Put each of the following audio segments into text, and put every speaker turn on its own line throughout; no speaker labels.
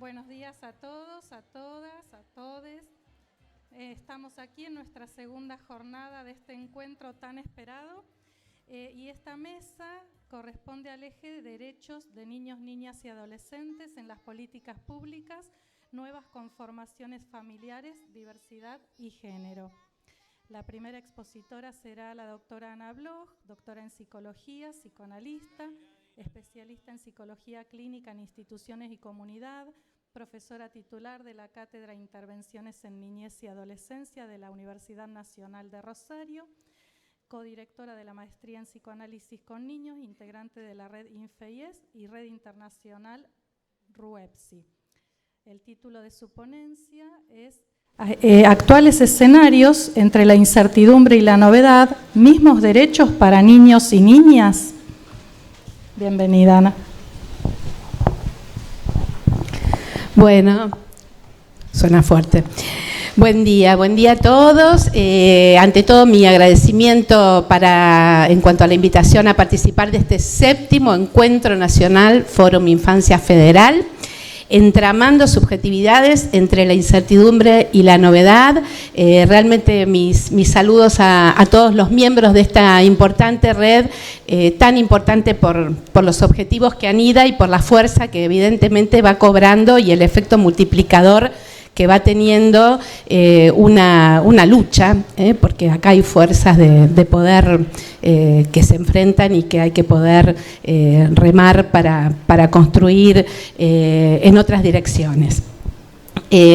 Buenos días a todos, a todas, a todes. Estamos aquí en nuestra segunda jornada de este encuentro tan esperado y esta mesa corresponde al eje de derechos de niños, niñas y adolescentes en las políticas públicas, nuevas conformaciones familiares, diversidad y género. La primera expositora será la doctora Ana Bloch, doctora en psicología, psicoanalista, especialista en psicología clínica en instituciones y comunidad, profesora titular de la Cátedra Intervenciones en Niñez y Adolescencia de la Universidad Nacional de Rosario, codirectora de la Maestría en Psicoanálisis con Niños, integrante de la Red INFEIES y Red Internacional RUEPSI. El título de su ponencia es Actuales escenarios entre la incertidumbre y la novedad, mismos derechos para niños y niñas. Bienvenida, Ana.
Bueno, suena fuerte. Buen día a todos. Ante todo, mi agradecimiento en cuanto a la invitación a participar de este 7º Encuentro Nacional Fórum Infancia Federal, entramando subjetividades entre la incertidumbre y la novedad. Realmente mis saludos a todos los miembros de esta importante red, tan importante por los objetivos que anida y por la fuerza que evidentemente va cobrando y el efecto multiplicador que va teniendo una lucha, porque acá hay fuerzas de poder que se enfrentan y que hay que poder remar para construir en otras direcciones.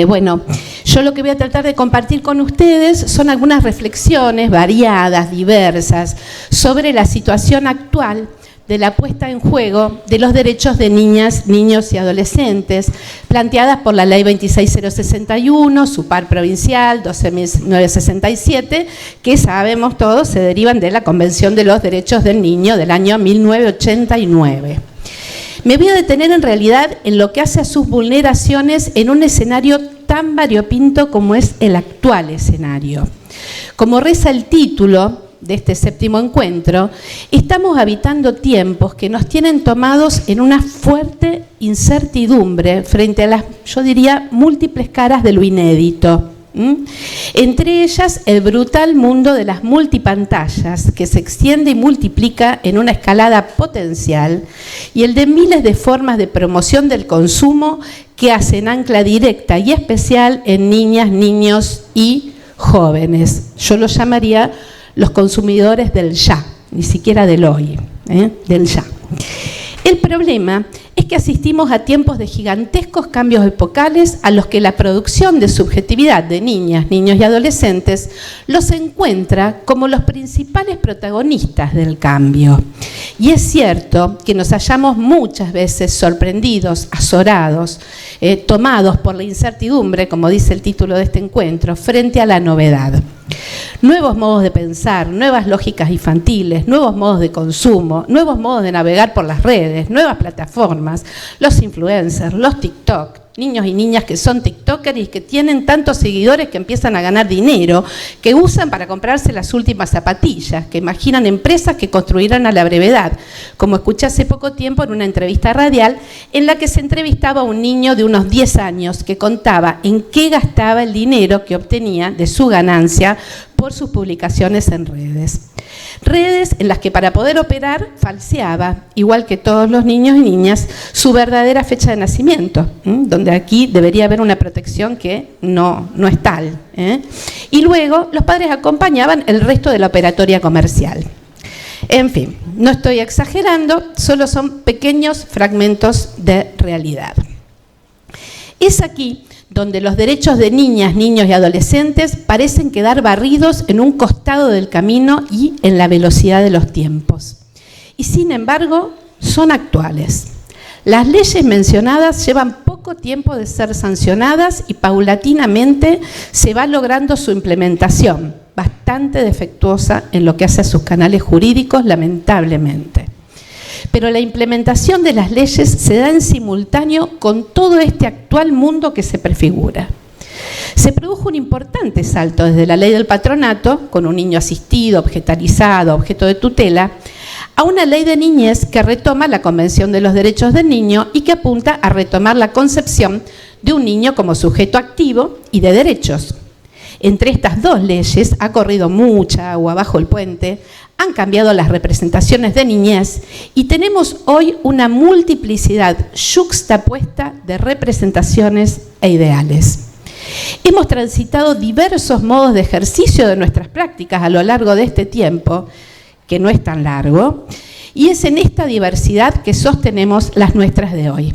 Bueno, yo lo que voy a tratar de compartir con ustedes son algunas reflexiones variadas, diversas, sobre la situación actual de la puesta en juego de los derechos de niñas, niños y adolescentes, planteadas por la Ley 26061, su par provincial 12967, que sabemos todos se derivan de la Convención de los Derechos del Niño del año 1989. Me voy a detener en realidad en lo que hace a sus vulneraciones en un escenario tan variopinto como es el actual escenario. Como reza el título de este 7º encuentro, estamos habitando tiempos que nos tienen tomados en una fuerte incertidumbre frente a las, yo diría, múltiples caras de lo inédito. Entre ellas, el brutal mundo de las multipantallas, que se extiende y multiplica en una escalada potencial, y el de miles de formas de promoción del consumo que hacen ancla directa y especial en niñas, niños y jóvenes. Yo lo llamaría los consumidores del ya, ni siquiera del hoy, del ya. El problema es que asistimos a tiempos de gigantescos cambios epocales a los que la producción de subjetividad de niñas, niños y adolescentes los encuentra como los principales protagonistas del cambio. Y es cierto que nos hallamos muchas veces sorprendidos, azorados, tomados por la incertidumbre, como dice el título de este encuentro, frente a la novedad. Nuevos modos de pensar, nuevas lógicas infantiles, nuevos modos de consumo, nuevos modos de navegar por las redes, nuevas plataformas, los influencers, los TikTok, niños y niñas que son tiktokers y que tienen tantos seguidores que empiezan a ganar dinero, que usan para comprarse las últimas zapatillas, que imaginan empresas que construirán a la brevedad, como escuché hace poco tiempo en una entrevista radial en la que se entrevistaba a un niño de unos 10 años que contaba en qué gastaba el dinero que obtenía de su ganancia por sus publicaciones en redes. Redes en las que para poder operar falseaba, igual que todos los niños y niñas, su verdadera fecha de nacimiento, donde aquí debería haber una protección que no es tal. Y luego los padres acompañaban el resto de la operatoria comercial. En fin, no estoy exagerando, solo son pequeños fragmentos de realidad. Es aquí donde los derechos de niñas, niños y adolescentes parecen quedar barridos en un costado del camino y en la velocidad de los tiempos. Y sin embargo, son actuales. Las leyes mencionadas llevan poco tiempo de ser sancionadas y paulatinamente se va logrando su implementación, bastante defectuosa en lo que hace a sus canales jurídicos, lamentablemente. Pero la implementación de las leyes se da en simultáneo con todo este actual mundo que se prefigura. Se produjo un importante salto desde la ley del patronato, con un niño asistido, objetalizado, objeto de tutela, a una ley de niñez que retoma la Convención de los Derechos del Niño y que apunta a retomar la concepción de un niño como sujeto activo y de derechos. Entre estas dos leyes ha corrido mucha agua bajo el puente, han cambiado las representaciones de niñez y tenemos hoy una multiplicidad yuxtapuesta de representaciones e ideales. Hemos transitado diversos modos de ejercicio de nuestras prácticas a lo largo de este tiempo, que no es tan largo, y es en esta diversidad que sostenemos las nuestras de hoy.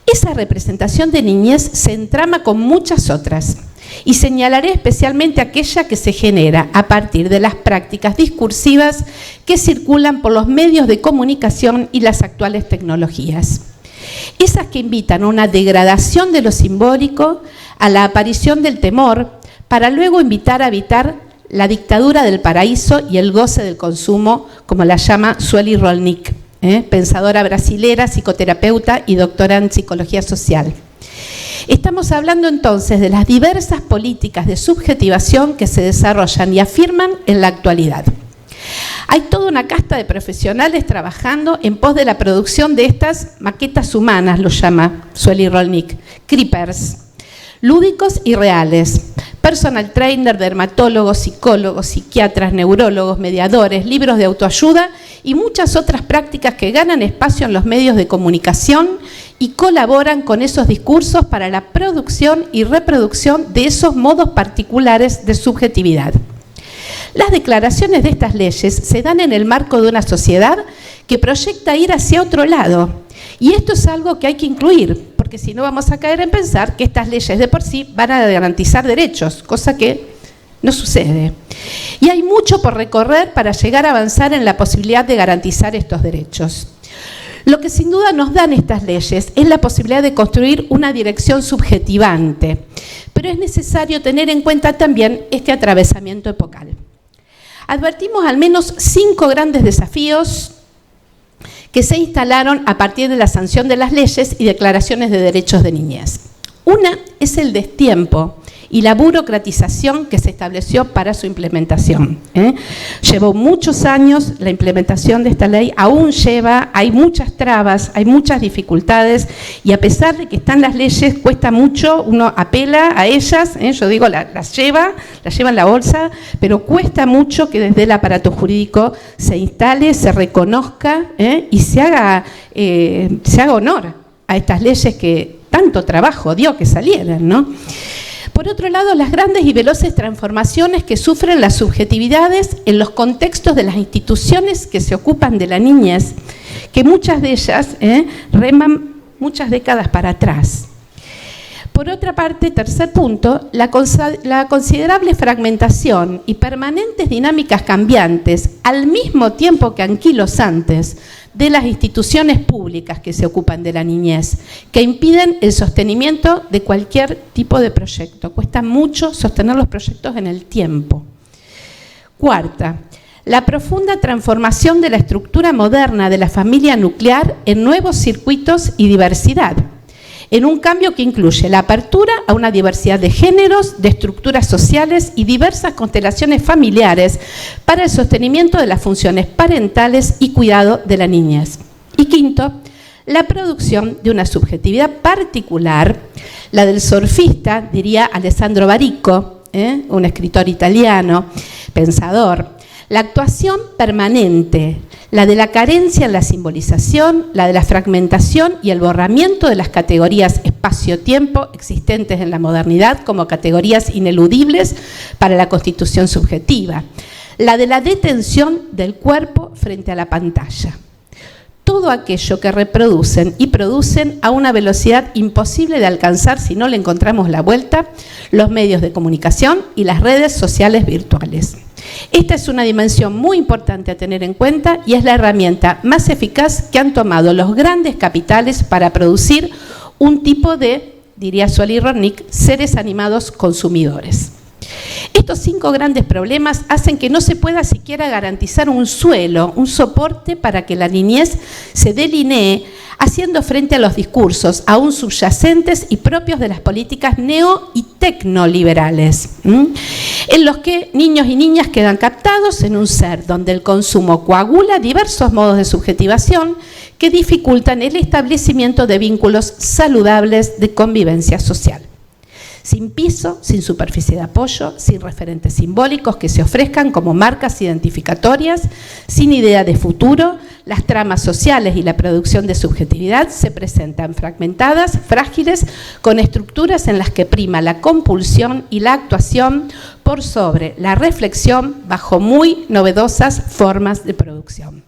Esa representación de niñez se entrama con muchas otras, y señalaré especialmente aquella que se genera a partir de las prácticas discursivas que circulan por los medios de comunicación y las actuales tecnologías. Esas que invitan a una degradación de lo simbólico, a la aparición del temor, para luego invitar a habitar la dictadura del paraíso y el goce del consumo, como la llama Sueli Rolnik, pensadora brasilera, psicoterapeuta y doctora en psicología social. Estamos hablando entonces de las diversas políticas de subjetivación que se desarrollan y afirman en la actualidad. Hay toda una casta de profesionales trabajando en pos de la producción de estas maquetas humanas, lo llama Sueli Rolnik, creepers, lúdicos y reales, personal trainer, dermatólogos, psicólogos, psiquiatras, neurólogos, mediadores, libros de autoayuda y muchas otras prácticas que ganan espacio en los medios de comunicación y colaboran con esos discursos para la producción y reproducción de esos modos particulares de subjetividad. Las declaraciones de estas leyes se dan en el marco de una sociedad que proyecta ir hacia otro lado. Y esto es algo que hay que incluir, porque si no vamos a caer en pensar que estas leyes de por sí van a garantizar derechos, cosa que no sucede. Y hay mucho por recorrer para llegar a avanzar en la posibilidad de garantizar estos derechos. Lo que sin duda nos dan estas leyes es la posibilidad de construir una dirección subjetivante, pero es necesario tener en cuenta también este atravesamiento epocal. Advertimos al menos 5 grandes desafíos que se instalaron a partir de la sanción de las leyes y declaraciones de derechos de niñez. Una es el destiempo y la burocratización que se estableció para su implementación. Llevó muchos años la implementación de esta ley, aún lleva, hay muchas trabas, hay muchas dificultades y a pesar de que están las leyes, cuesta mucho, uno apela a ellas, yo digo, las lleva en la bolsa, pero cuesta mucho que desde el aparato jurídico se instale, se reconozca y se haga honor a estas leyes que tanto trabajo dio que salieran, ¿no? Por otro lado, las grandes y veloces transformaciones que sufren las subjetividades en los contextos de las instituciones que se ocupan de la niñez, que muchas de ellas reman muchas décadas para atrás. Por otra parte, tercer punto, la considerable fragmentación y permanentes dinámicas cambiantes, al mismo tiempo que anquilosantes, de las instituciones públicas que se ocupan de la niñez, que impiden el sostenimiento de cualquier tipo de proyecto. Cuesta mucho sostener los proyectos en el tiempo. Cuarta, la profunda transformación de la estructura moderna de la familia nuclear en nuevos circuitos y diversidad, en un cambio que incluye la apertura a una diversidad de géneros, de estructuras sociales y diversas constelaciones familiares para el sostenimiento de las funciones parentales y cuidado de la niñez. Y quinto, la producción de una subjetividad particular, la del surfista, diría Alessandro Baricco, un escritor italiano, pensador, la actuación permanente, la de la carencia en la simbolización, la de la fragmentación y el borramiento de las categorías espacio-tiempo existentes en la modernidad como categorías ineludibles para la constitución subjetiva, la de la detención del cuerpo frente a la pantalla. Todo aquello que reproducen y producen a una velocidad imposible de alcanzar si no le encontramos la vuelta, los medios de comunicación y las redes sociales virtuales. Esta es una dimensión muy importante a tener en cuenta y es la herramienta más eficaz que han tomado los grandes capitales para producir un tipo de, diría Sueli Rolnik, seres animados consumidores. Estos 5 grandes problemas hacen que no se pueda siquiera garantizar un suelo, un soporte para que la niñez se delinee, haciendo frente a los discursos aún subyacentes y propios de las políticas neo- y tecnoliberales, en los que niños y niñas quedan captados en un ser donde el consumo coagula diversos modos de subjetivación que dificultan el establecimiento de vínculos saludables de convivencia social. Sin piso, sin superficie de apoyo, sin referentes simbólicos que se ofrezcan como marcas identificatorias, sin idea de futuro, las tramas sociales y la producción de subjetividad se presentan fragmentadas, frágiles, con estructuras en las que prima la compulsión y la actuación por sobre la reflexión bajo muy novedosas formas de producción.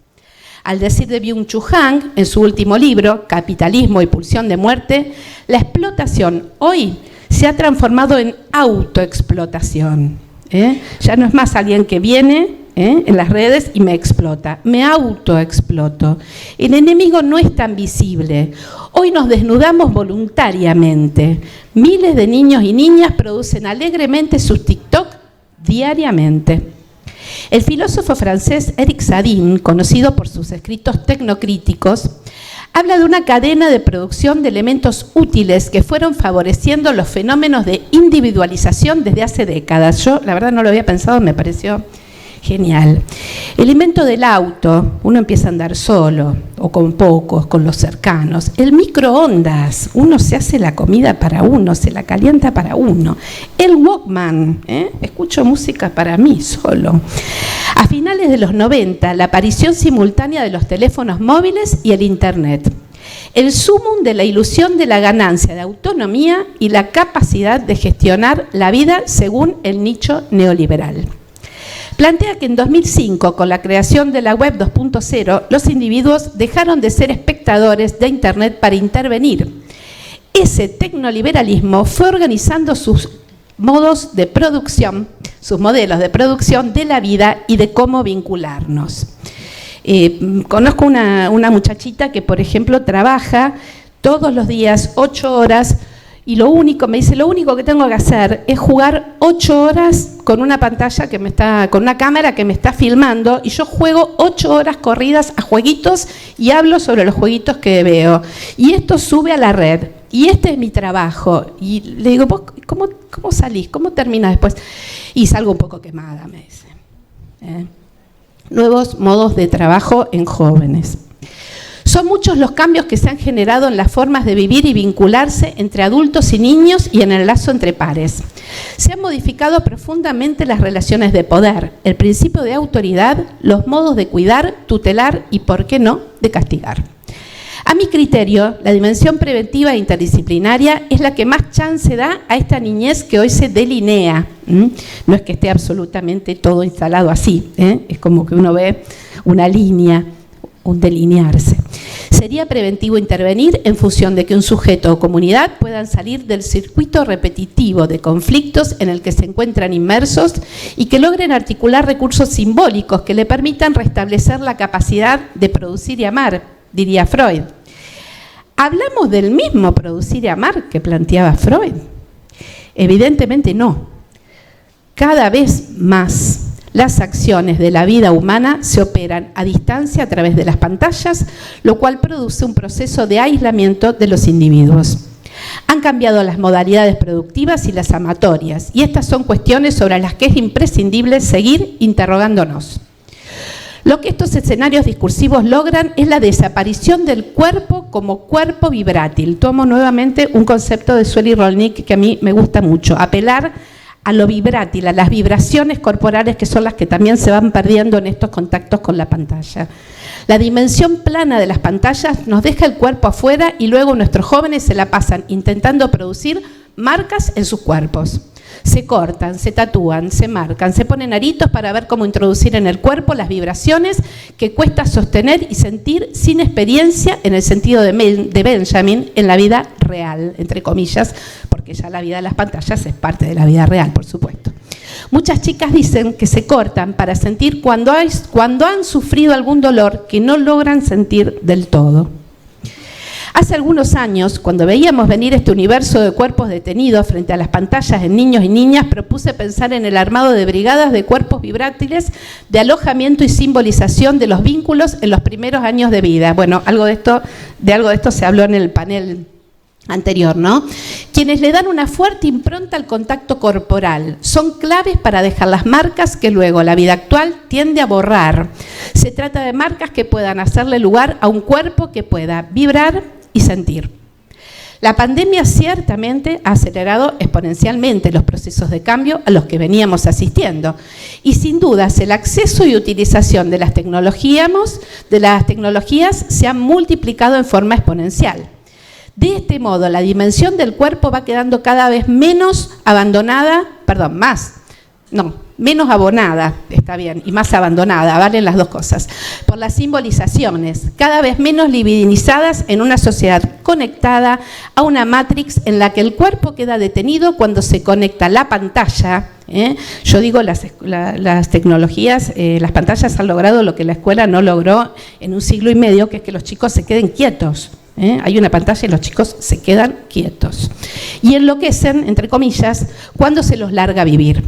Al decir de Byung-Chul Han, en su último libro, Capitalismo y pulsión de muerte, la explotación hoy se ha transformado en autoexplotación. Ya no es más alguien que viene en las redes y me explota, me autoexploto. El enemigo no es tan visible. Hoy nos desnudamos voluntariamente. Miles de niños y niñas producen alegremente sus TikTok diariamente. El filósofo francés Éric Sadin, conocido por sus escritos tecnocríticos, habla de una cadena de producción de elementos útiles que fueron favoreciendo los fenómenos de individualización desde hace décadas. Yo, la verdad, no lo había pensado, me pareció genial. El invento del auto, uno empieza a andar solo, o con pocos, con los cercanos. El microondas, uno se hace la comida para uno, se la calienta para uno. El Walkman, escucho música para mí solo. A finales de los 90, la aparición simultánea de los teléfonos móviles y el Internet. El sumum de la ilusión de la ganancia de autonomía y la capacidad de gestionar la vida según el nicho neoliberal. Plantea que en 2005, con la creación de la web 2.0, los individuos dejaron de ser espectadores de Internet para intervenir. Ese tecnoliberalismo fue organizando sus modos de producción, sus modelos de producción de la vida y de cómo vincularnos. Conozco una muchachita que, por ejemplo, trabaja todos los días 8 horas y me dice, lo único que tengo que hacer es jugar 8 horas con una pantalla con una cámara que me está filmando, y yo juego 8 horas corridas a jueguitos y hablo sobre los jueguitos que veo. Y esto sube a la red. Y este es mi trabajo. Y le digo, ¿vos cómo salís? ¿Cómo terminás después? Y salgo un poco quemada, me dice. Nuevos modos de trabajo en jóvenes. Son muchos los cambios que se han generado en las formas de vivir y vincularse entre adultos y niños y en el lazo entre pares. Se han modificado profundamente las relaciones de poder, el principio de autoridad, los modos de cuidar, tutelar y, ¿por qué no?, de castigar. A mi criterio, la dimensión preventiva e interdisciplinaria es la que más chance da a esta niñez que hoy se delinea. No es que esté absolutamente todo instalado así, es como que uno ve una línea, un delinearse. Sería preventivo intervenir en función de que un sujeto o comunidad puedan salir del circuito repetitivo de conflictos en el que se encuentran inmersos y que logren articular recursos simbólicos que le permitan restablecer la capacidad de producir y amar, diría Freud. ¿Hablamos del mismo producir y amar que planteaba Freud? Evidentemente no. Cada vez más las acciones de la vida humana se operan a distancia a través de las pantallas, lo cual produce un proceso de aislamiento de los individuos. Han cambiado las modalidades productivas y las amatorias, y estas son cuestiones sobre las que es imprescindible seguir interrogándonos. Lo que estos escenarios discursivos logran es la desaparición del cuerpo como cuerpo vibrátil. Tomo nuevamente un concepto de Sueli Rolnik que a mí me gusta mucho, apelar a lo vibrátil, a las vibraciones corporales que son las que también se van perdiendo en estos contactos con la pantalla. La dimensión plana de las pantallas nos deja el cuerpo afuera y luego nuestros jóvenes se la pasan intentando producir marcas en sus cuerpos. Se cortan, se tatúan, se marcan, se ponen aritos para ver cómo introducir en el cuerpo las vibraciones que cuesta sostener y sentir sin experiencia, en el sentido de Benjamin, en la vida real, entre comillas, porque ya la vida de las pantallas es parte de la vida real, por supuesto. Muchas chicas dicen que se cortan para sentir cuando han sufrido algún dolor que no logran sentir del todo. Hace algunos años, cuando veíamos venir este universo de cuerpos detenidos frente a las pantallas en niños y niñas, propuse pensar en el armado de brigadas de cuerpos vibrátiles de alojamiento y simbolización de los vínculos en los primeros años de vida. Bueno, algo de esto se habló en el panel anterior, ¿no? Quienes le dan una fuerte impronta al contacto corporal son claves para dejar las marcas que luego la vida actual tiende a borrar. Se trata de marcas que puedan hacerle lugar a un cuerpo que pueda vibrar y sentir. La pandemia ciertamente ha acelerado exponencialmente los procesos de cambio a los que veníamos asistiendo y sin dudas el acceso y utilización de las tecnologías se han multiplicado en forma exponencial. De este modo, la dimensión del cuerpo va quedando cada vez menos abandonada, menos abonada, está bien, y más abandonada, valen las dos cosas, por las simbolizaciones, cada vez menos libidinizadas en una sociedad conectada a una matrix en la que el cuerpo queda detenido cuando se conecta la pantalla. Yo digo, las tecnologías, las pantallas han logrado lo que la escuela no logró en un siglo y medio, que es que los chicos se queden quietos. Hay una pantalla y los chicos se quedan quietos. Y enloquecen, entre comillas, cuando se los larga vivir.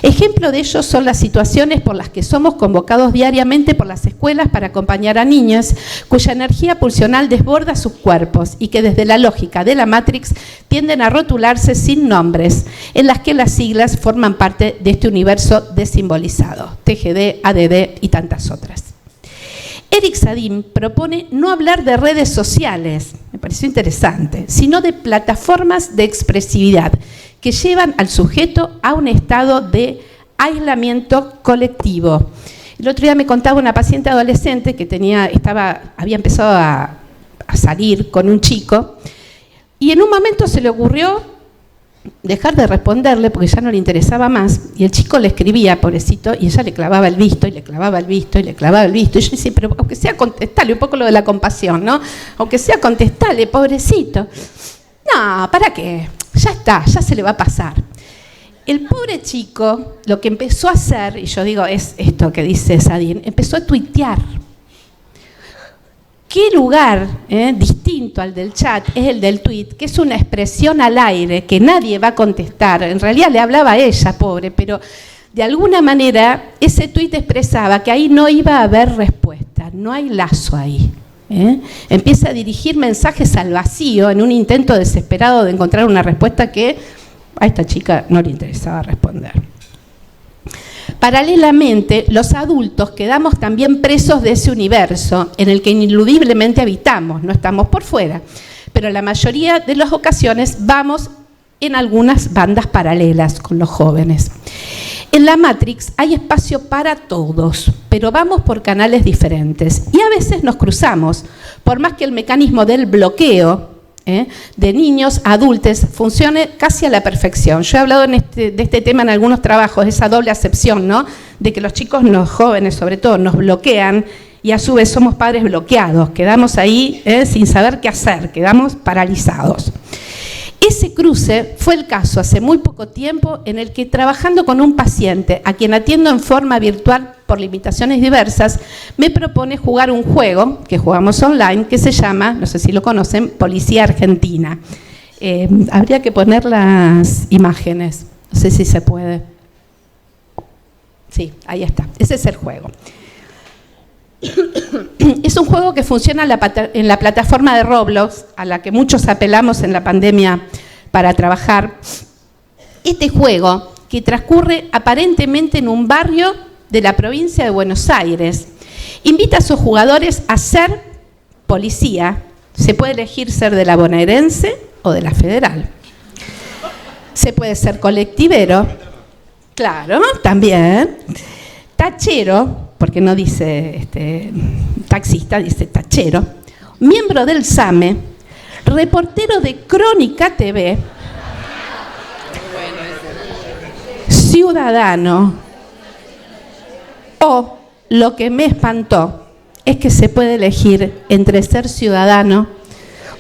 Ejemplo de ello son las situaciones por las que somos convocados diariamente por las escuelas para acompañar a niñas cuya energía pulsional desborda sus cuerpos y que desde la lógica de la Matrix tienden a rotularse sin nombres, en las que las siglas forman parte de este universo desimbolizado, TGD, ADD y tantas otras. Eric Sadin propone no hablar de redes sociales, me pareció interesante, sino de plataformas de expresividad que llevan al sujeto a un estado de aislamiento colectivo. El otro día me contaba una paciente adolescente que había empezado a salir con un chico y en un momento se le ocurrió dejar de responderle porque ya no le interesaba más, y el chico le escribía, pobrecito, y ella le clavaba el visto, y le clavaba el visto, y le clavaba el visto, y yo decía, pero aunque sea contestarle, un poco lo de la compasión, ¿no? Aunque sea contestarle, pobrecito. No, ¿para qué? Ya está, ya se le va a pasar. El pobre chico, lo que empezó a hacer, y yo digo, es esto que dice Sadin, empezó a tuitear. ¿Qué lugar distinto al del chat es el del tuit, que es una expresión al aire, que nadie va a contestar? En realidad le hablaba a ella, pobre, pero de alguna manera ese tuit expresaba que ahí no iba a haber respuesta, no hay lazo ahí. Empieza a dirigir mensajes al vacío en un intento desesperado de encontrar una respuesta que a esta chica no le interesaba responder. Paralelamente, los adultos quedamos también presos de ese universo en el que ineludiblemente habitamos, no estamos por fuera, pero en la mayoría de las ocasiones vamos en algunas bandas paralelas con los jóvenes. En la Matrix hay espacio para todos, pero vamos por canales diferentes y a veces nos cruzamos, por más que el mecanismo del bloqueo de niños a adultos funcione casi a la perfección. Yo he hablado de este tema en algunos trabajos, esa doble acepción, ¿no? De que los chicos, los jóvenes sobre todo, nos bloquean y a su vez somos padres bloqueados, quedamos ahí sin saber qué hacer, quedamos paralizados. Ese cruce fue el caso hace muy poco tiempo en el que, trabajando con un paciente a quien atiendo en forma virtual por limitaciones diversas, me propone jugar un juego que jugamos online que se llama, no sé si lo conocen, Policía Argentina. Habría que poner las imágenes, no sé si se puede. Sí, ahí está, ese es el juego. Es un juego que funciona en la plataforma de Roblox, a la que muchos apelamos en la pandemia para trabajar. Este juego, que transcurre aparentemente en un barrio de la provincia de Buenos Aires, invita a sus jugadores a ser policía. Se puede elegir ser de la bonaerense o de la federal. Se puede ser colectivero, claro, también. Tachero, porque no dice taxista, dice tachero, miembro del SAME, reportero de Crónica TV, ciudadano, o lo que me espantó es que se puede elegir entre ser ciudadano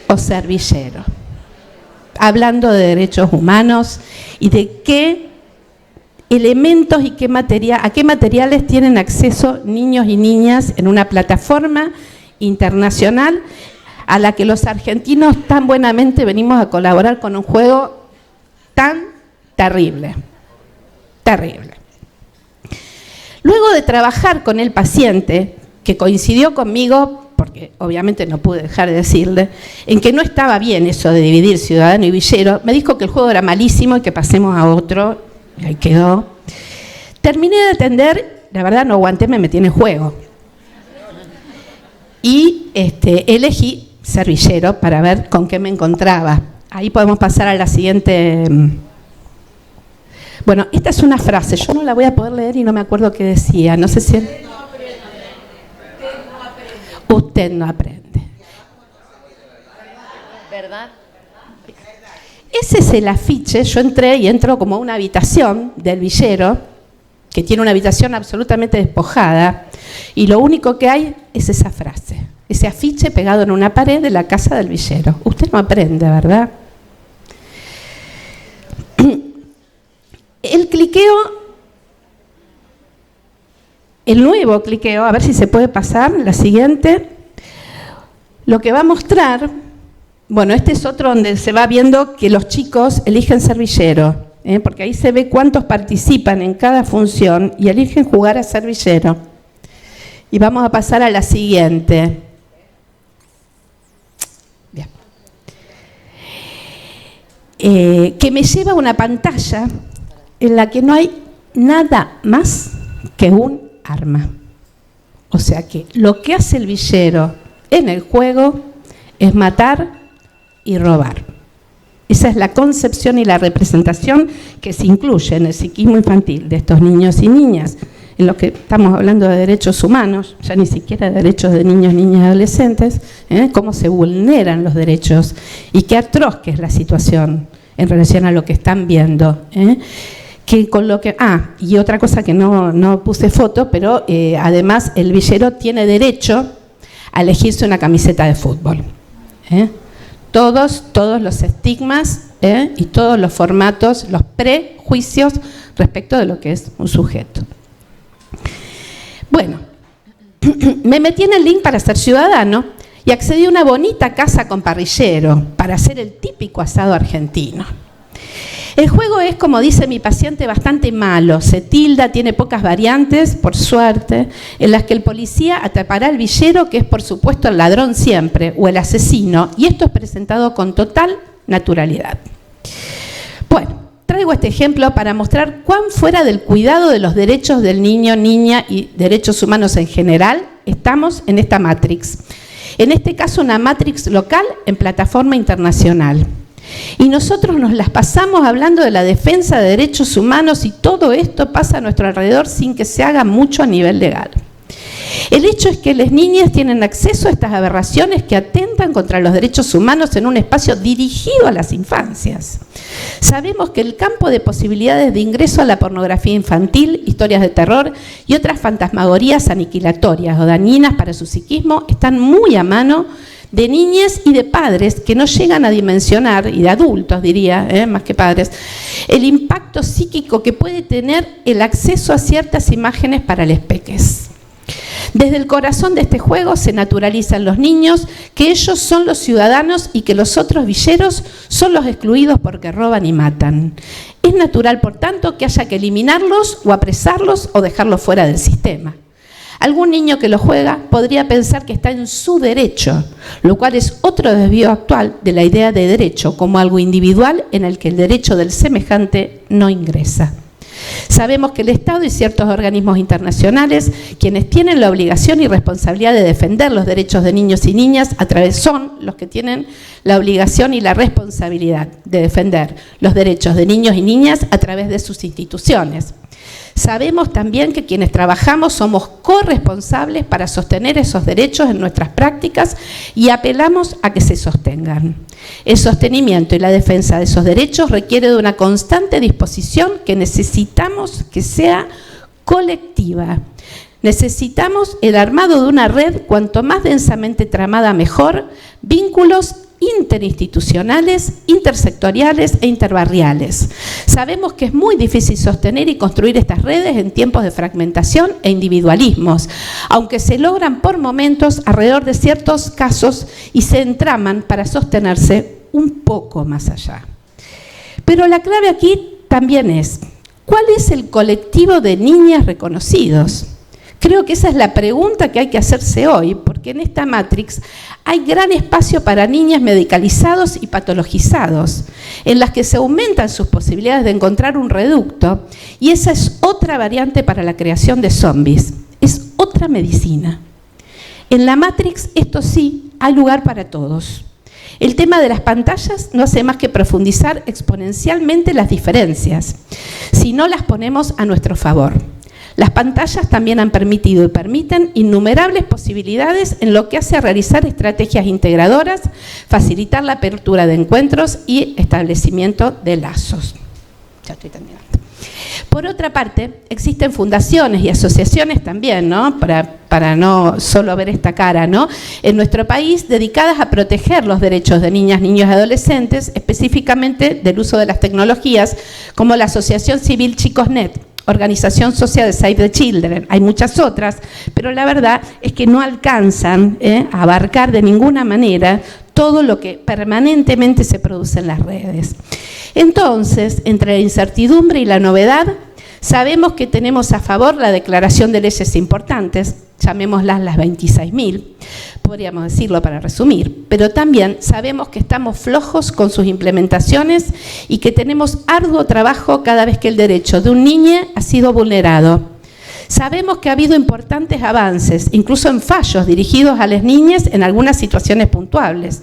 o ser villero. Hablando de derechos humanos y de qué elementos y a qué materiales tienen acceso niños y niñas en una plataforma internacional a la que los argentinos tan buenamente venimos a colaborar con un juego tan terrible, terrible. Luego de trabajar con el paciente, que coincidió conmigo, porque obviamente no pude dejar de decirle, en que no estaba bien eso de dividir ciudadano y villero, me dijo que el juego era malísimo y que pasemos a otro, y ahí quedó. Terminé de atender, la verdad no aguanté, me metí en el juego. Y elegí ser villero para ver con qué me encontraba. Ahí podemos pasar a la siguiente. Bueno, esta es una frase, yo no la voy a poder leer y no me acuerdo qué decía. No sé si... Usted no aprende.
¿Verdad?
Ese es el afiche. Yo entré y entro como a una habitación del villero, que tiene una habitación absolutamente despojada, y lo único que hay es esa frase, ese afiche pegado en una pared de la casa del villero. Usted no aprende, ¿verdad? El cliqueo, el nuevo cliqueo, a ver si se puede pasar, la siguiente, lo que va a mostrar, bueno, este es otro donde se va viendo que los chicos eligen ser villero, porque ahí se ve cuántos participan en cada función y eligen jugar a ser villero. Y vamos a pasar a la siguiente. Bien. Que me lleva a una pantalla en la que no hay nada más que un arma. O sea que lo que hace el villero en el juego es matar y robar. Esa es la concepción y la representación que se incluye en el psiquismo infantil de estos niños y niñas, en lo que estamos hablando de derechos humanos, ya ni siquiera de derechos de niños, niñas y adolescentes, cómo se vulneran los derechos y qué atroz que es la situación en relación a lo que están viendo. Que con lo que, y otra cosa que no puse foto, pero además el villero tiene derecho a elegirse una camiseta de fútbol. Todos los estigmas y todos los formatos, los prejuicios respecto de lo que es un sujeto. Bueno, me metí en el link para ser ciudadano y accedí a una bonita casa con parrillero para hacer el típico asado argentino. El juego es, como dice mi paciente, bastante malo, se tilda, tiene pocas variantes, por suerte, en las que el policía atrapará al villero, que es por supuesto el ladrón siempre, o el asesino, y esto es presentado con total naturalidad. Bueno, traigo este ejemplo para mostrar cuán fuera del cuidado de los derechos del niño, niña y derechos humanos en general estamos en esta Matrix. En este caso, una Matrix local en plataforma internacional. Y nosotros nos las pasamos hablando de la defensa de derechos humanos y todo esto pasa a nuestro alrededor sin que se haga mucho a nivel legal. El hecho es que las niñas tienen acceso a estas aberraciones que atentan contra los derechos humanos en un espacio dirigido a las infancias. Sabemos que el campo de posibilidades de ingreso a la pornografía infantil, historias de terror y otras fantasmagorías aniquilatorias o dañinas para su psiquismo están muy a mano de niñas y de padres que no llegan a dimensionar, y de adultos diría, más que padres, el impacto psíquico que puede tener el acceso a ciertas imágenes para les peques. Desde el corazón de este juego se naturalizan los niños, que ellos son los ciudadanos y que los otros villeros son los excluidos porque roban y matan. Es natural, por tanto, que haya que eliminarlos o apresarlos o dejarlos fuera del sistema. Algún niño que lo juega podría pensar que está en su derecho, lo cual es otro desvío actual de la idea de derecho como algo individual en el que el derecho del semejante no ingresa. Sabemos que el Estado y ciertos organismos internacionales, quienes tienen la obligación y responsabilidad de defender los derechos de niños y niñas, son los que tienen la obligación y la responsabilidad de defender los derechos de niños y niñas a través de sus instituciones. Sabemos también que quienes trabajamos somos corresponsables para sostener esos derechos en nuestras prácticas y apelamos a que se sostengan. El sostenimiento y la defensa de esos derechos requiere de una constante disposición que necesitamos que sea colectiva. Necesitamos el armado de una red cuanto más densamente tramada mejor, vínculos interinstitucionales, intersectoriales e interbarriales. Sabemos que es muy difícil sostener y construir estas redes en tiempos de fragmentación e individualismos, aunque se logran por momentos alrededor de ciertos casos y se entraman para sostenerse un poco más allá. Pero la clave aquí también es, ¿cuál es el colectivo de niñas reconocidos? Creo que esa es la pregunta que hay que hacerse hoy, porque en esta Matrix hay gran espacio para niñas medicalizados y patologizados, en las que se aumentan sus posibilidades de encontrar un reducto, y esa es otra variante para la creación de zombies, es otra medicina. En la Matrix, esto sí, hay lugar para todos. El tema de las pantallas no hace más que profundizar exponencialmente las diferencias, si no las ponemos a nuestro favor. Las pantallas también han permitido y permiten innumerables posibilidades en lo que hace a realizar estrategias integradoras, facilitar la apertura de encuentros y establecimiento de lazos. Ya estoy terminando. Por otra parte, existen fundaciones y asociaciones también, ¿no? Para no solo ver esta cara, ¿no? En nuestro país, dedicadas a proteger los derechos de niñas, niños y adolescentes, específicamente del uso de las tecnologías, como la Asociación Civil Chicosnet, Organización Social de Save the Children, hay muchas otras, pero la verdad es que no alcanzan a abarcar de ninguna manera todo lo que permanentemente se produce en las redes. Entonces, entre la incertidumbre y la novedad, sabemos que tenemos a favor la declaración de leyes importantes, llamémoslas las 26.000, podríamos decirlo para resumir, pero también sabemos que estamos flojos con sus implementaciones y que tenemos arduo trabajo cada vez que el derecho de un niño ha sido vulnerado. Sabemos que ha habido importantes avances, incluso en fallos dirigidos a las niñas en algunas situaciones puntuales,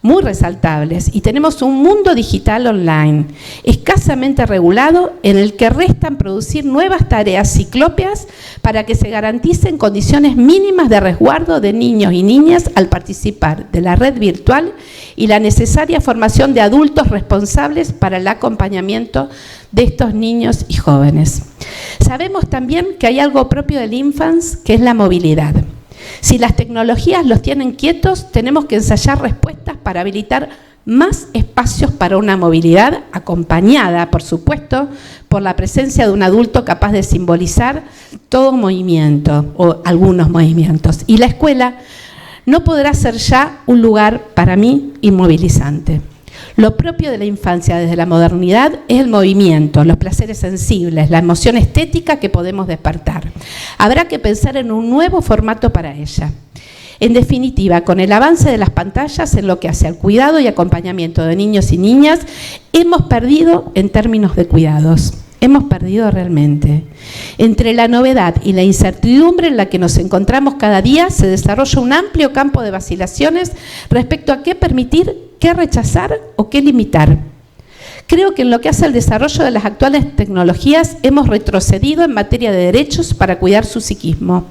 muy resaltables, y tenemos un mundo digital online, escasamente regulado, en el que restan producir nuevas tareas ciclópeas para que se garanticen condiciones mínimas de resguardo de niños y niñas al participar de la red virtual y la necesaria formación de adultos responsables para el acompañamiento de estos niños y jóvenes. Sabemos también que hay algo propio del Infants, que es la movilidad. Si las tecnologías los tienen quietos, tenemos que ensayar respuestas para habilitar más espacios para una movilidad acompañada, por supuesto, por la presencia de un adulto capaz de simbolizar todo movimiento o algunos movimientos. Y la escuela no podrá ser ya un lugar, para mí, inmovilizante. Lo propio de la infancia desde la modernidad es el movimiento, los placeres sensibles, la emoción estética que podemos despertar. Habrá que pensar en un nuevo formato para ella. En definitiva, con el avance de las pantallas en lo que hace al cuidado y acompañamiento de niños y niñas, hemos perdido en términos de cuidados. Hemos perdido realmente. Entre la novedad y la incertidumbre en la que nos encontramos cada día, se desarrolla un amplio campo de vacilaciones respecto a qué permitir, qué rechazar o qué limitar. Creo que en lo que hace al desarrollo de las actuales tecnologías hemos retrocedido en materia de derechos para cuidar su psiquismo.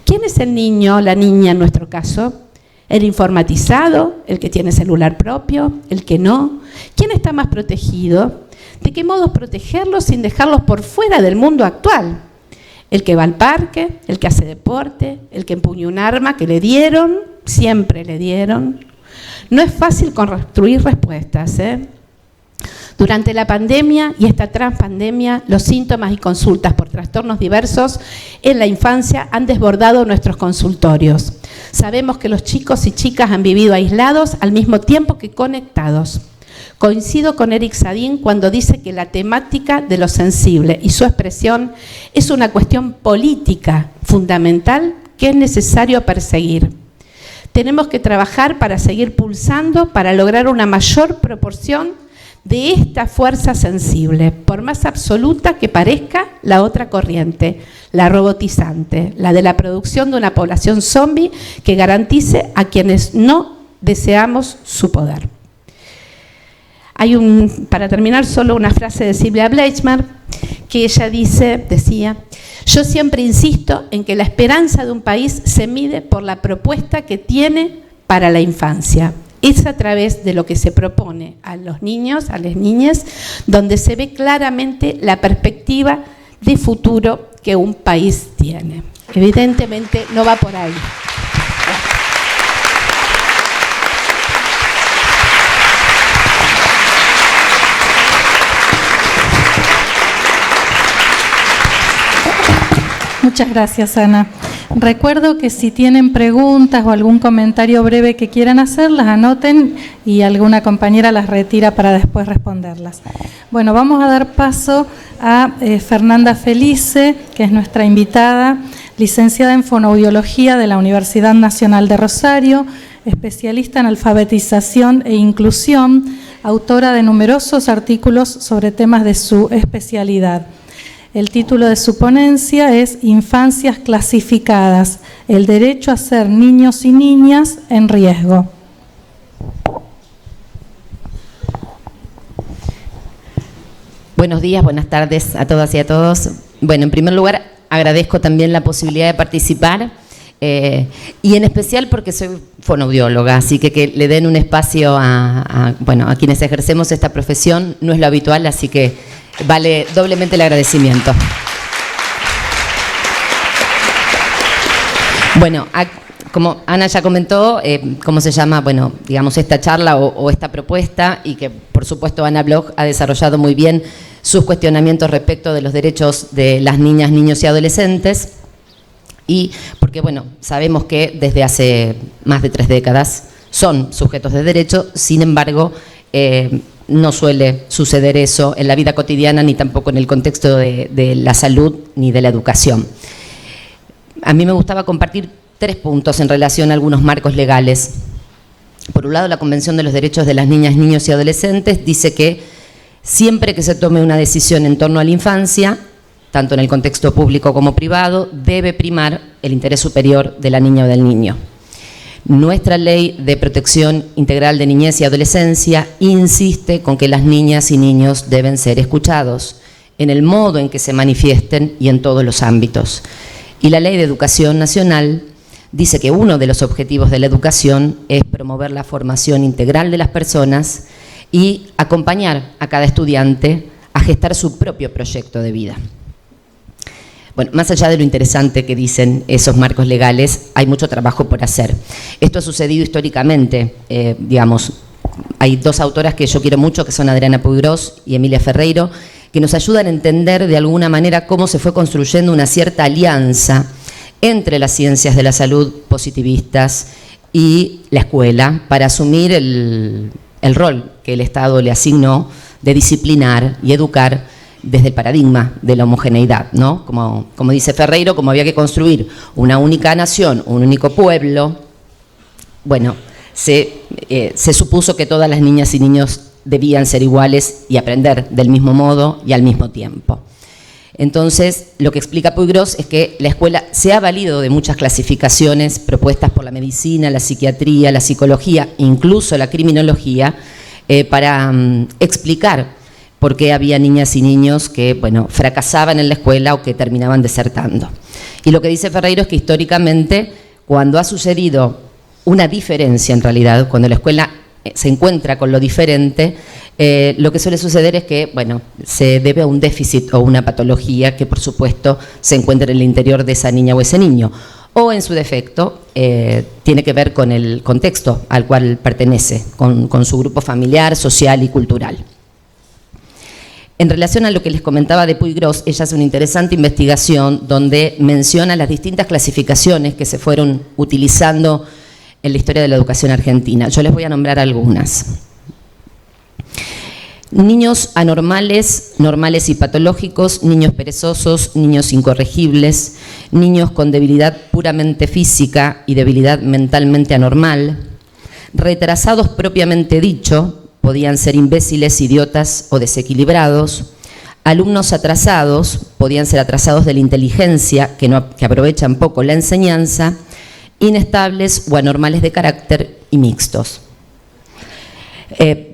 ¿Quién es el niño o la niña en nuestro caso? ¿El informatizado? ¿El que tiene celular propio? ¿El que no? ¿Quién está más protegido? ¿De qué modo protegerlos sin dejarlos por fuera del mundo actual? El que va al parque, el que hace deporte, el que empuña un arma que le dieron, siempre le dieron. No es fácil construir respuestas, Durante la pandemia y esta transpandemia, los síntomas y consultas por trastornos diversos en la infancia han desbordado nuestros consultorios. Sabemos que los chicos y chicas han vivido aislados al mismo tiempo que conectados. Coincido con Eric Sadin cuando dice que la temática de lo sensible y su expresión es una cuestión política fundamental que es necesario perseguir. Tenemos que trabajar para seguir pulsando, para lograr una mayor proporción de esta fuerza sensible, por más absoluta que parezca la otra corriente, la robotizante, la de la producción de una población zombie que garantice a quienes no deseamos su poder. Hay para terminar, solo una frase de Sylvia Bleichmar, que ella decía, yo siempre insisto en que la esperanza de un país se mide por la propuesta que tiene para la infancia. Es a través de lo que se propone a los niños, a las niñas, donde se ve claramente la perspectiva de futuro que un país tiene. Evidentemente no va por ahí.
Muchas gracias, Ana. Recuerdo que si tienen preguntas o algún comentario breve que quieran hacer, las anoten y alguna compañera las retira para después responderlas. Bueno, vamos a dar paso a Fernanda Felice, que es nuestra invitada, licenciada en Fonoaudiología de la Universidad Nacional de Rosario, especialista en alfabetización e inclusión, autora de numerosos artículos sobre temas de su especialidad. El título de su ponencia es Infancias clasificadas, el derecho a ser niños y niñas en riesgo.
Buenos días, buenas tardes a todas y a todos. Bueno, en primer lugar, agradezco también la posibilidad de participar y en especial porque soy fonoaudióloga, así que le den un espacio a quienes ejercemos esta profesión no es lo habitual, así que vale doblemente el agradecimiento. Bueno, como Ana ya comentó, ¿cómo se llama? Bueno, digamos, esta charla o esta propuesta, y que por supuesto Ana Bloch ha desarrollado muy bien sus cuestionamientos respecto de los derechos de las niñas, niños y adolescentes, y porque, bueno, sabemos que desde hace más de 3 décadas son sujetos de derecho, sin embargo, no suele suceder eso en la vida cotidiana, ni tampoco en el contexto de la salud ni de la educación. A mí me gustaba compartir 3 puntos en relación a algunos marcos legales. Por un lado, la Convención de los Derechos de las Niñas, Niños y Adolescentes dice que siempre que se tome una decisión en torno a la infancia, tanto en el contexto público como privado, debe primar el interés superior de la niña o del niño. Nuestra Ley de Protección Integral de Niñez y Adolescencia insiste con que las niñas y niños deben ser escuchados en el modo en que se manifiesten y en todos los ámbitos. Y la Ley de Educación Nacional dice que uno de los objetivos de la educación es promover la formación integral de las personas y acompañar a cada estudiante a gestar su propio proyecto de vida. Bueno, más allá de lo interesante que dicen esos marcos legales, hay mucho trabajo por hacer. Esto ha sucedido históricamente, digamos, hay 2 autoras que yo quiero mucho, que son Adriana Puigros y Emilia Ferreiro, que nos ayudan a entender de alguna manera cómo se fue construyendo una cierta alianza entre las ciencias de la salud positivistas y la escuela para asumir el rol que el Estado le asignó de disciplinar y educar desde el paradigma de la homogeneidad, ¿no? Como dice Ferreiro, como había que construir una única nación, un único pueblo, bueno, se supuso que todas las niñas y niños debían ser iguales y aprender del mismo modo y al mismo tiempo. Entonces, lo que explica Puigros es que la escuela se ha valido de muchas clasificaciones propuestas por la medicina, la psiquiatría, la psicología, incluso la criminología, para explicar por qué había niñas y niños que, bueno, fracasaban en la escuela o que terminaban desertando. Y lo que dice Ferreiro es que históricamente, cuando ha sucedido una diferencia en realidad, cuando la escuela se encuentra con lo diferente, lo que suele suceder es que, bueno, se debe a un déficit o una patología que, por supuesto, se encuentra en el interior de esa niña o ese niño. O, en su defecto, tiene que ver con el contexto al cual pertenece, con su grupo familiar, social y cultural. En relación a lo que les comentaba de Puigros, ella hace una interesante investigación donde menciona las distintas clasificaciones que se fueron utilizando en la historia de la educación argentina. Yo les voy a nombrar algunas. Niños anormales, normales y patológicos, niños perezosos, niños incorregibles, niños con debilidad puramente física y debilidad mentalmente anormal, retrasados propiamente dicho, podían ser imbéciles, idiotas o desequilibrados. Alumnos atrasados, podían ser atrasados de la inteligencia, que aprovechan poco la enseñanza, inestables o anormales de carácter y mixtos.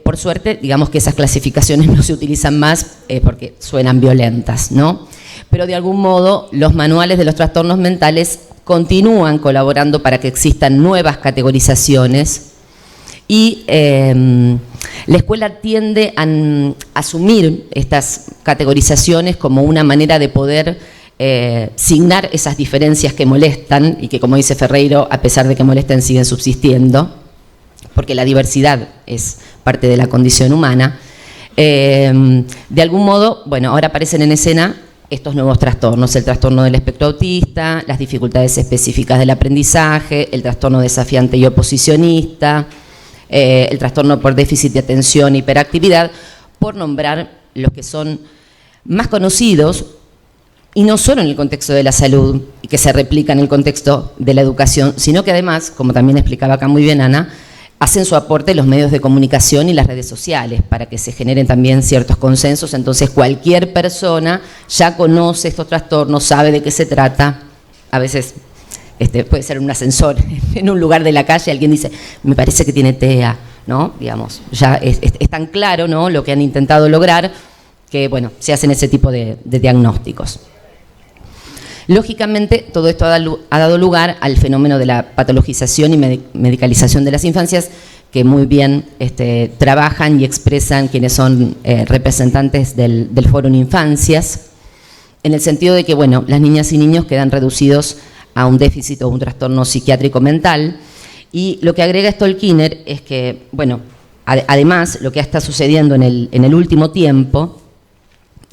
Por suerte, digamos que esas clasificaciones no se utilizan más porque suenan violentas, ¿no? Pero de algún modo los manuales de los trastornos mentales continúan colaborando para que existan nuevas categorizaciones y la escuela tiende a asumir estas categorizaciones como una manera de poder signar esas diferencias que molestan y que, como dice Ferreiro, a pesar de que molesten, siguen subsistiendo, porque la diversidad es parte de la condición humana. De algún modo, bueno, ahora aparecen en escena estos nuevos trastornos, el trastorno del espectro autista, las dificultades específicas del aprendizaje, el trastorno desafiante y oposicionista, el trastorno por déficit de atención e hiperactividad, por nombrar los que son más conocidos, y no solo en el contexto de la salud, y que se replica en el contexto de la educación, sino que además, como también explicaba acá muy bien Ana, hacen su aporte los medios de comunicación y las redes sociales para que se generen también ciertos consensos. Entonces cualquier persona ya conoce estos trastornos, sabe de qué se trata. A veces puede ser un ascensor en un lugar de la calle, alguien dice, me parece que tiene TEA, ¿no? Digamos, ya es tan claro, ¿no?, lo que han intentado lograr, que bueno, se hacen ese tipo de diagnósticos. Lógicamente, todo esto ha dado lugar al fenómeno de la patologización y medicalización de las infancias, que muy bien trabajan y expresan quienes son representantes del Foro Infancias, en el sentido de que, bueno, las niñas y niños quedan reducidos a un déficit o un trastorno psiquiátrico mental, y lo que agrega Stolkiner es que, bueno, además, lo que está sucediendo en el último tiempo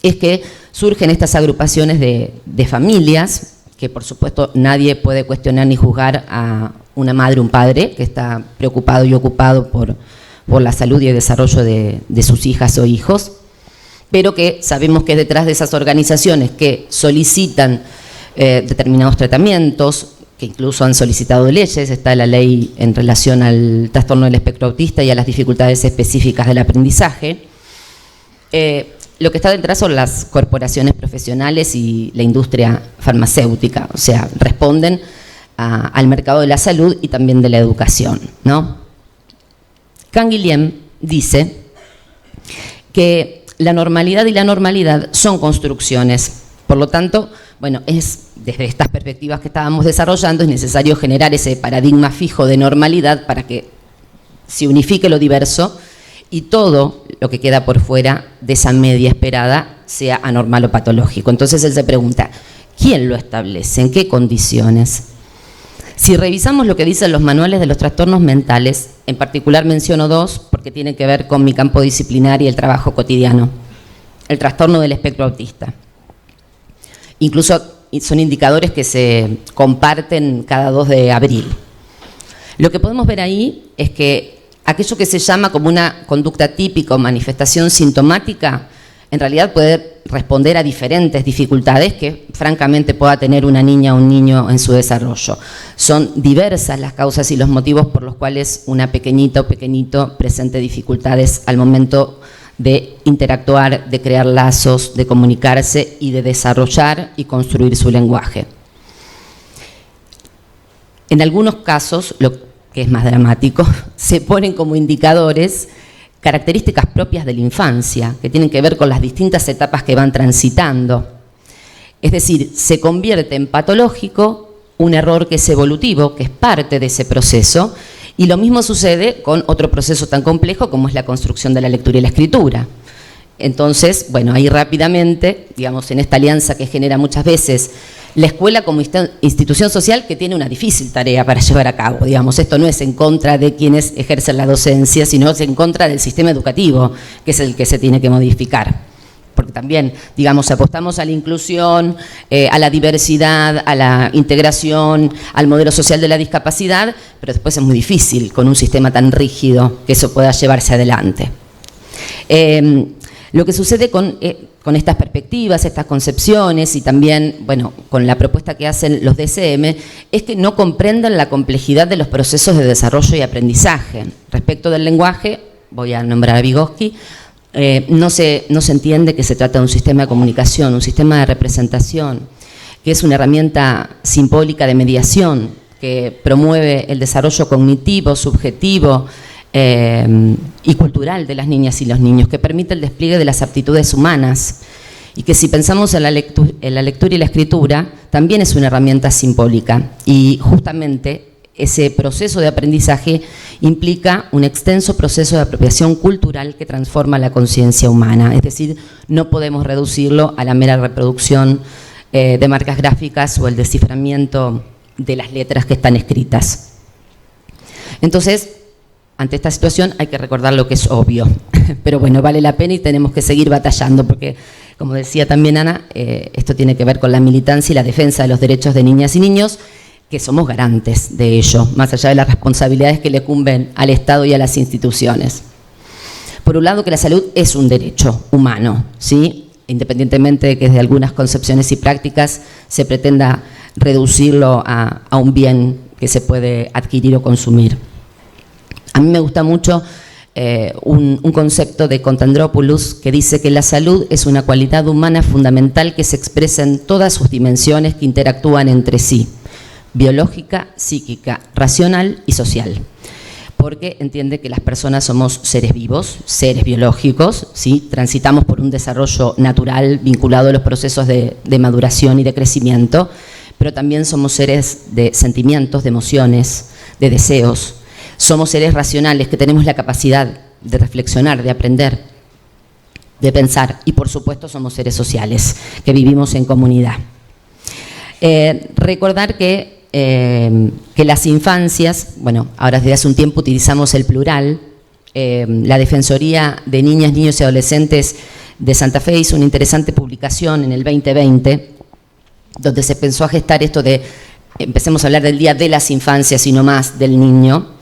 es que surgen estas agrupaciones de familias, que por supuesto nadie puede cuestionar ni juzgar a una madre o un padre que está preocupado y ocupado por la salud y el desarrollo de sus hijas o hijos, pero que sabemos que detrás de esas organizaciones que solicitan determinados tratamientos, que incluso han solicitado leyes, está la ley en relación al trastorno del espectro autista y a las dificultades específicas del aprendizaje, lo que está detrás son las corporaciones profesionales y la industria farmacéutica, o sea, responden al mercado de la salud y también de la educación, ¿no? Canguilhem dice que la normalidad y la normalidad son construcciones, por lo tanto, bueno, desde estas perspectivas que estábamos desarrollando, es necesario generar ese paradigma fijo de normalidad para que se unifique lo diverso y todo lo que queda por fuera de esa media esperada sea anormal o patológico. Entonces él se pregunta, ¿quién lo establece? ¿En qué condiciones? Si revisamos lo que dicen los manuales de los trastornos mentales, en particular menciono dos porque tienen que ver con mi campo disciplinar y el trabajo cotidiano. El trastorno del espectro autista. Incluso son indicadores que se comparten cada 2 de abril. Lo que podemos ver ahí es que aquello que se llama como una conducta típica o manifestación sintomática, en realidad puede responder a diferentes dificultades que francamente pueda tener una niña o un niño en su desarrollo. Son diversas las causas y los motivos por los cuales una pequeñita o pequeñito presente dificultades al momento de interactuar, de crear lazos, de comunicarse y de desarrollar y construir su lenguaje. En algunos casos, lo que es más dramático, se ponen como indicadores características propias de la infancia, que tienen que ver con las distintas etapas que van transitando. Es decir, se convierte en patológico un error que es evolutivo, que es parte de ese proceso, y lo mismo sucede con otro proceso tan complejo como es la construcción de la lectura y la escritura. Entonces, bueno, ahí rápidamente, digamos, en esta alianza que genera muchas veces la escuela como institución social, que tiene una difícil tarea para llevar a cabo, digamos, esto no es en contra de quienes ejercen la docencia, sino es en contra del sistema educativo, que es el que se tiene que modificar. Porque también, digamos, apostamos a la inclusión, a la diversidad, a la integración, al modelo social de la discapacidad, pero después es muy difícil con un sistema tan rígido que eso pueda llevarse adelante. Lo que sucede con estas perspectivas, estas concepciones y también, bueno, con la propuesta que hacen los DSM, es que no comprenden la complejidad de los procesos de desarrollo y aprendizaje. Respecto del lenguaje, voy a nombrar a Vygotsky, no se entiende que se trata de un sistema de comunicación, un sistema de representación, que es una herramienta simbólica de mediación que promueve el desarrollo cognitivo, subjetivo, y cultural de las niñas y los niños, que permite el despliegue de las aptitudes humanas y que si pensamos en la lectura y la escritura, también es una herramienta simbólica y justamente ese proceso de aprendizaje implica un extenso proceso de apropiación cultural que transforma la conciencia humana, es decir, no podemos reducirlo a la mera reproducción de marcas gráficas o el desciframiento de las letras que están escritas. Entonces, ante esta situación hay que recordar lo que es obvio, pero bueno, vale la pena y tenemos que seguir batallando porque Como decía también Ana, esto tiene que ver con la militancia y la defensa de los derechos de niñas y niños, que somos garantes de ello, más allá de las responsabilidades que le incumben al Estado y a las instituciones. Por un lado, que la salud es un derecho humano, ¿sí? Independientemente de que desde algunas concepciones y prácticas se pretenda reducirlo a un bien que se puede adquirir o consumir. A mí me gusta mucho un concepto de Constantopoulos que dice que la salud es una cualidad humana fundamental que se expresa en todas sus dimensiones que interactúan entre sí: biológica, psíquica, racional y social. Porque entiende que las personas somos seres vivos, seres biológicos, ¿sí? Transitamos por un desarrollo natural vinculado a los procesos de maduración y de crecimiento, pero también somos seres de sentimientos, de emociones, de deseos. Somos seres racionales que tenemos la capacidad de reflexionar, de aprender, de pensar, y por supuesto somos seres sociales que vivimos en comunidad. Recordar que las infancias, bueno, ahora desde hace un tiempo utilizamos el plural, la Defensoría de Niñas, Niños y Adolescentes de Santa Fe hizo una interesante publicación en el 2020, donde se pensó a gestar esto de, empecemos a hablar del Día de las Infancias y no más del niño.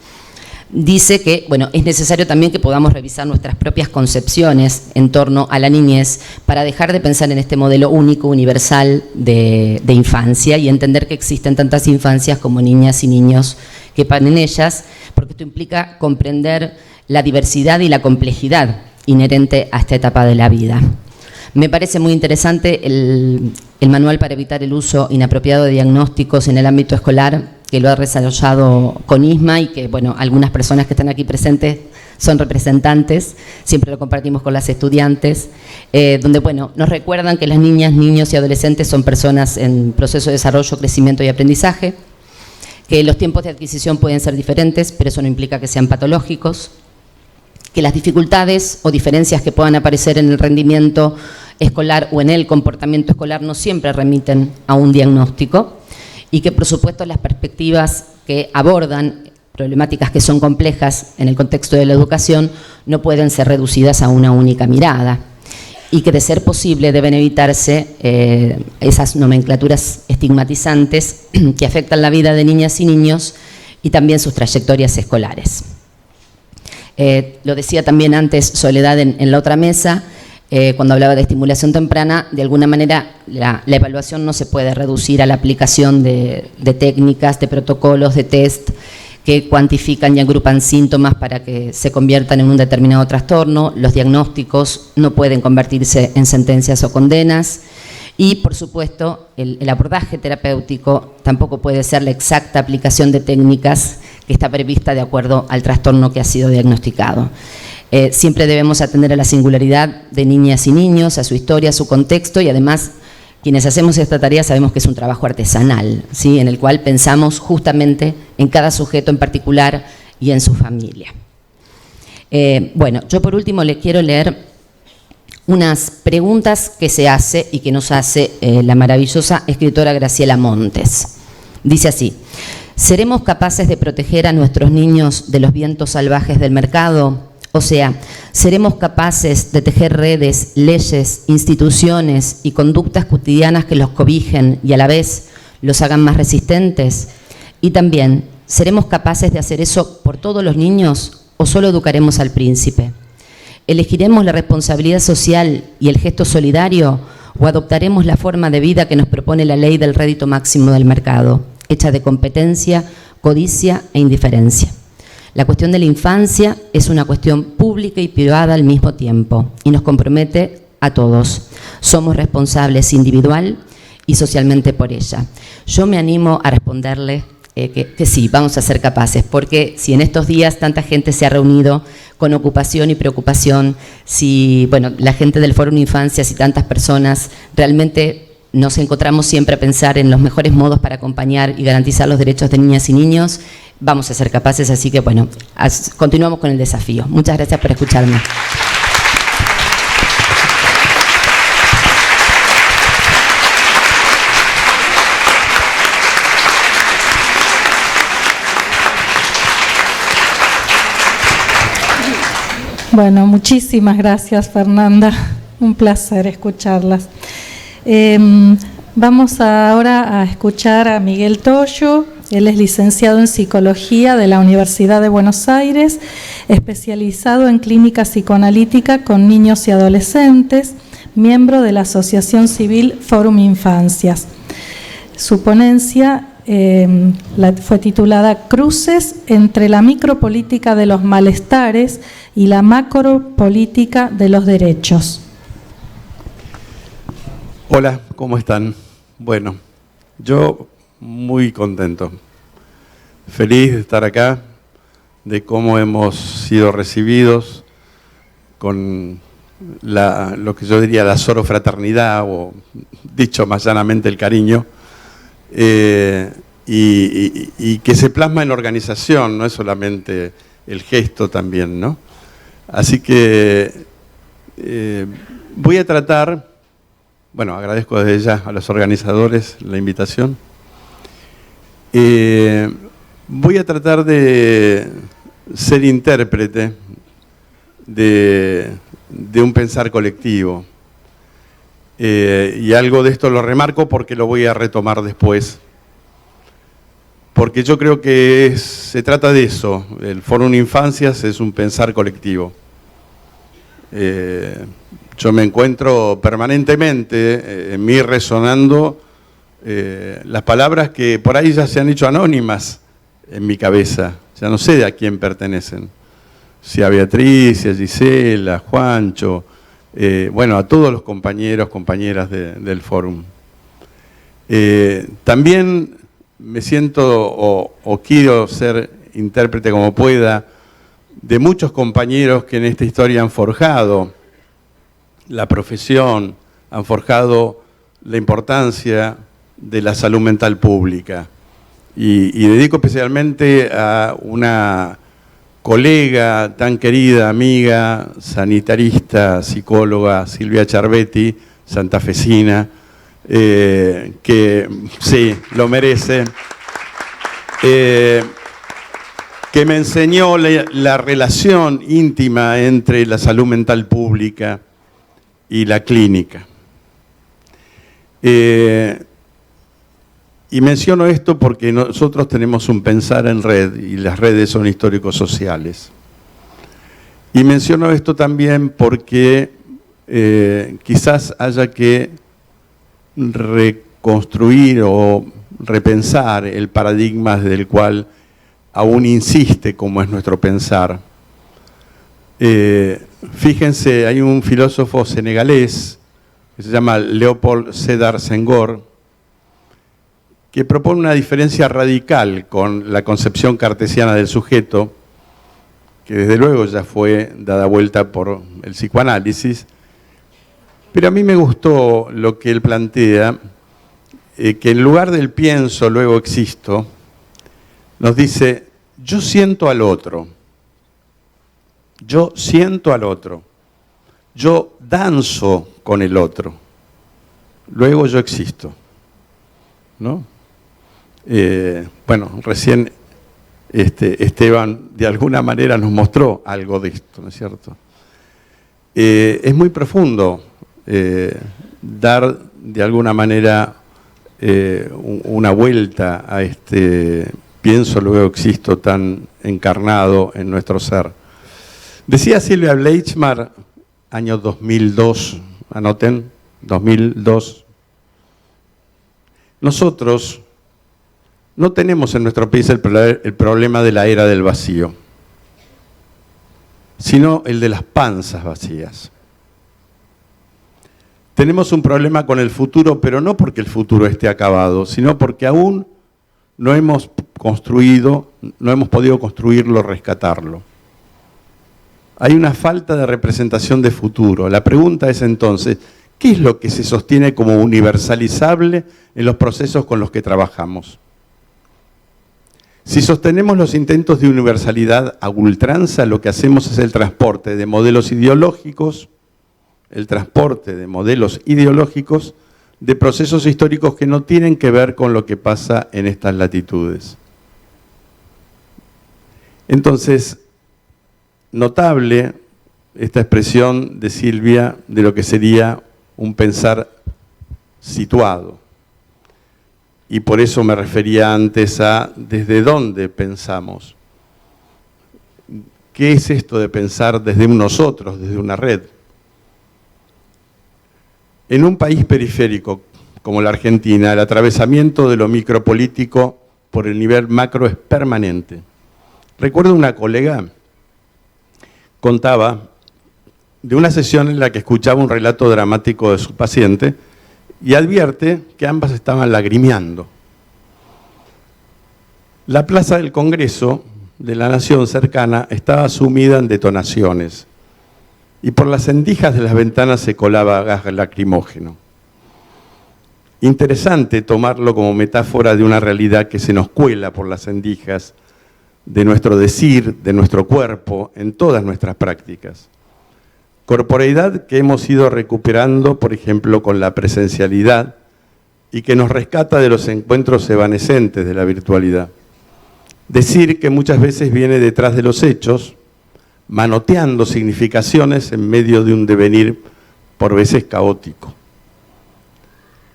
Dice que, bueno, es necesario también que podamos revisar nuestras propias concepciones en torno a la niñez para dejar de pensar en este modelo único, universal de infancia y entender que existen tantas infancias como niñas y niños que quepan en ellas, porque esto implica comprender la diversidad y la complejidad inherente a esta etapa de la vida. Me parece muy interesante el manual para evitar el uso inapropiado de diagnósticos en el ámbito escolar, que lo ha desarrollado con ISMA y que, bueno, algunas personas que están aquí presentes son representantes, siempre lo compartimos con las estudiantes, donde, bueno, nos recuerdan que las niñas, niños y adolescentes son personas en proceso de desarrollo, crecimiento y aprendizaje, que los tiempos de adquisición pueden ser diferentes, pero eso no implica que sean patológicos, que las dificultades o diferencias que puedan aparecer en el rendimiento escolar o en el comportamiento escolar no siempre remiten a un diagnóstico, y que por supuesto las perspectivas que abordan problemáticas que son complejas en el contexto de la educación no pueden ser reducidas a una única mirada, y que de ser posible deben evitarse esas nomenclaturas estigmatizantes que afectan la vida de niñas y niños y también sus trayectorias escolares. Lo decía también antes Soledad en la otra mesa, cuando hablaba de estimulación temprana, de alguna manera la evaluación no se puede reducir a la aplicación de técnicas, de protocolos, de test que cuantifican y agrupan síntomas para que se conviertan en un determinado trastorno. Los diagnósticos no pueden convertirse en sentencias o condenas y, por supuesto, el abordaje terapéutico tampoco puede ser la exacta aplicación de técnicas que está prevista de acuerdo al trastorno que ha sido diagnosticado. Siempre debemos atender a la singularidad de niñas y niños, a su historia, a su contexto, y además quienes hacemos esta tarea sabemos que es un trabajo artesanal, ¿sí? En el cual pensamos justamente en cada sujeto en particular y en su familia. Bueno, yo por último le quiero leer unas preguntas que se hace y que nos hace la maravillosa escritora Graciela Montes. Dice así: ¿seremos capaces de proteger a nuestros niños de los vientos salvajes del mercado? O sea, ¿seremos capaces de tejer redes, leyes, instituciones y conductas cotidianas que los cobijen y a la vez los hagan más resistentes? Y también, ¿seremos capaces de hacer eso por todos los niños o solo educaremos al príncipe? ¿Elegiremos la responsabilidad social y el gesto solidario o adoptaremos la forma de vida que nos propone la ley del rédito máximo del mercado, hecha de competencia, codicia e indiferencia? La cuestión de la infancia es una cuestión pública y privada al mismo tiempo y nos compromete a todos. Somos responsables individual y socialmente por ella. Yo me animo a responderle que sí, vamos a ser capaces, porque si en estos días tanta gente se ha reunido con ocupación y preocupación, si, bueno, la gente del Foro Infancias y tantas personas realmente nos encontramos siempre a pensar en los mejores modos para acompañar y garantizar los derechos de niñas y niños, vamos a ser capaces, así que bueno, continuamos con el desafío. Muchas gracias por escucharme.
Bueno, muchísimas gracias, Fernanda. un placer escucharlas. Vamos ahora a escuchar a Miguel Toyo. Él es licenciado en Psicología de la Universidad de Buenos Aires, especializado en clínica psicoanalítica con niños y adolescentes, miembro de la Asociación Civil Fórum Infancias. Su ponencia fue titulada Cruces entre la micropolítica de los malestares y la macropolítica de los derechos.
Hola, ¿cómo están? Bueno, yo muy contento, feliz de estar acá, de cómo hemos sido recibidos con lo que yo diría la sorofraternidad, o dicho más llanamente el cariño, y que se plasma en la organización, no es solamente el gesto también, ¿no? Así que voy a tratar, bueno, agradezco desde ya a los organizadores la invitación. Voy a tratar de ser intérprete de un pensar colectivo. Y algo de esto lo remarco porque lo voy a retomar después. Porque yo creo que se trata de eso. El Fórum Infancias es un pensar colectivo. Yo me encuentro permanentemente en mí resonando las palabras que por ahí ya se han hecho anónimas en mi cabeza. Ya no sé a quién pertenecen. Si a Beatriz, si a Gisela, a Juancho, bueno, a todos los compañeros, compañeras del Fórum. También me siento o quiero ser intérprete como pueda de muchos compañeros que en esta historia han forjado la profesión, han forjado la importancia de la salud mental pública. Y dedico especialmente a una colega tan querida, amiga, sanitarista, psicóloga, Silvia Charbetti, santafesina, que sí, lo merece, que me enseñó la relación íntima entre la salud mental pública y la clínica. Y menciono esto porque nosotros tenemos un pensar en red y las redes son históricos sociales. Y menciono esto también porque quizás haya que reconstruir o repensar el paradigma desde el cual aún insiste como es nuestro pensar. Fíjense, hay un filósofo senegalés que se llama Léopold Sédar Senghor, que propone una diferencia radical con la concepción cartesiana del sujeto, que desde luego ya fue dada vuelta por el psicoanálisis, pero a mí me gustó lo que él plantea, que en lugar del pienso, luego existo, nos dice, yo siento al otro, yo siento al otro, yo danzo con el otro, luego yo existo, ¿no? Bueno, recién Esteban de alguna manera nos mostró algo de esto, ¿no es cierto? Es muy profundo dar de alguna manera una vuelta a este pienso, luego existo tan encarnado en nuestro ser. Decía Silvia Bleichmar, año 2002, anoten, 2002, nosotros no tenemos en nuestro país el problema de la era del vacío, sino el de las panzas vacías. Tenemos un problema con el futuro, pero no porque el futuro esté acabado, sino porque aún no hemos podido construirlo, rescatarlo. Hay una falta de representación de futuro. La pregunta es entonces, ¿qué es lo que se sostiene como universalizable en los procesos con los que trabajamos? Si sostenemos los intentos de universalidad a ultranza, lo que hacemos es el transporte de modelos ideológicos, de procesos históricos que no tienen que ver con lo que pasa en estas latitudes. Entonces, notable esta expresión de Silvia de lo que sería un pensar situado. Y por eso me refería antes a desde dónde pensamos. ¿Qué es esto de pensar desde un nosotros, desde una red? En un país periférico como la Argentina, el atravesamiento de lo micropolítico por el nivel macro es permanente. Recuerdo una colega contaba de una sesión en la que escuchaba un relato dramático de su paciente y advierte que ambas estaban lagrimeando. La plaza del Congreso de la Nación cercana estaba sumida en detonaciones y por las rendijas de las ventanas se colaba gas lacrimógeno. Interesante tomarlo como metáfora de una realidad que se nos cuela por las rendijas de nuestro decir, de nuestro cuerpo, en todas nuestras prácticas. Corporeidad que hemos ido recuperando, por ejemplo, con la presencialidad y que nos rescata de los encuentros evanescentes de la virtualidad. Decir que muchas veces viene detrás de los hechos, manoteando significaciones en medio de un devenir por veces caótico.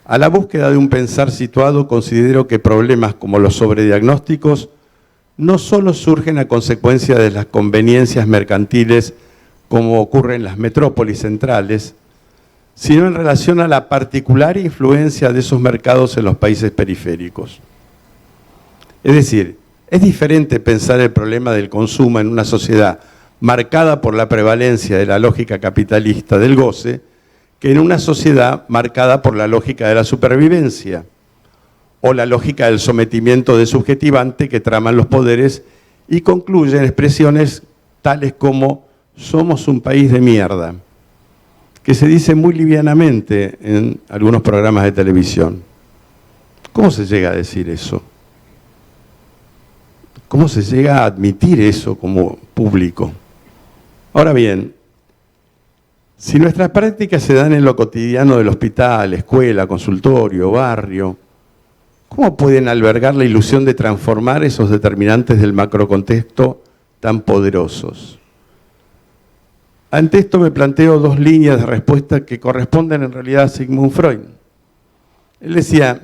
A la búsqueda de un pensar situado, considero que problemas como los sobrediagnósticos no solo surgen a consecuencia de las conveniencias mercantiles como ocurre en las metrópolis centrales, sino en relación a la particular influencia de esos mercados en los países periféricos. Es decir, es diferente pensar el problema del consumo en una sociedad marcada por la prevalencia de la lógica capitalista del goce que en una sociedad marcada por la lógica de la supervivencia o la lógica del sometimiento desubjetivante que traman los poderes y concluyen expresiones tales como somos un país de mierda, que se dice muy livianamente en algunos programas de televisión. ¿Cómo se llega a decir eso? ¿Cómo se llega a admitir eso como público? Ahora bien, si nuestras prácticas se dan en lo cotidiano del hospital, escuela, consultorio, barrio, ¿cómo pueden albergar la ilusión de transformar esos determinantes del macrocontexto tan poderosos? Ante esto me planteo dos líneas de respuesta que corresponden en realidad a Sigmund Freud. Él decía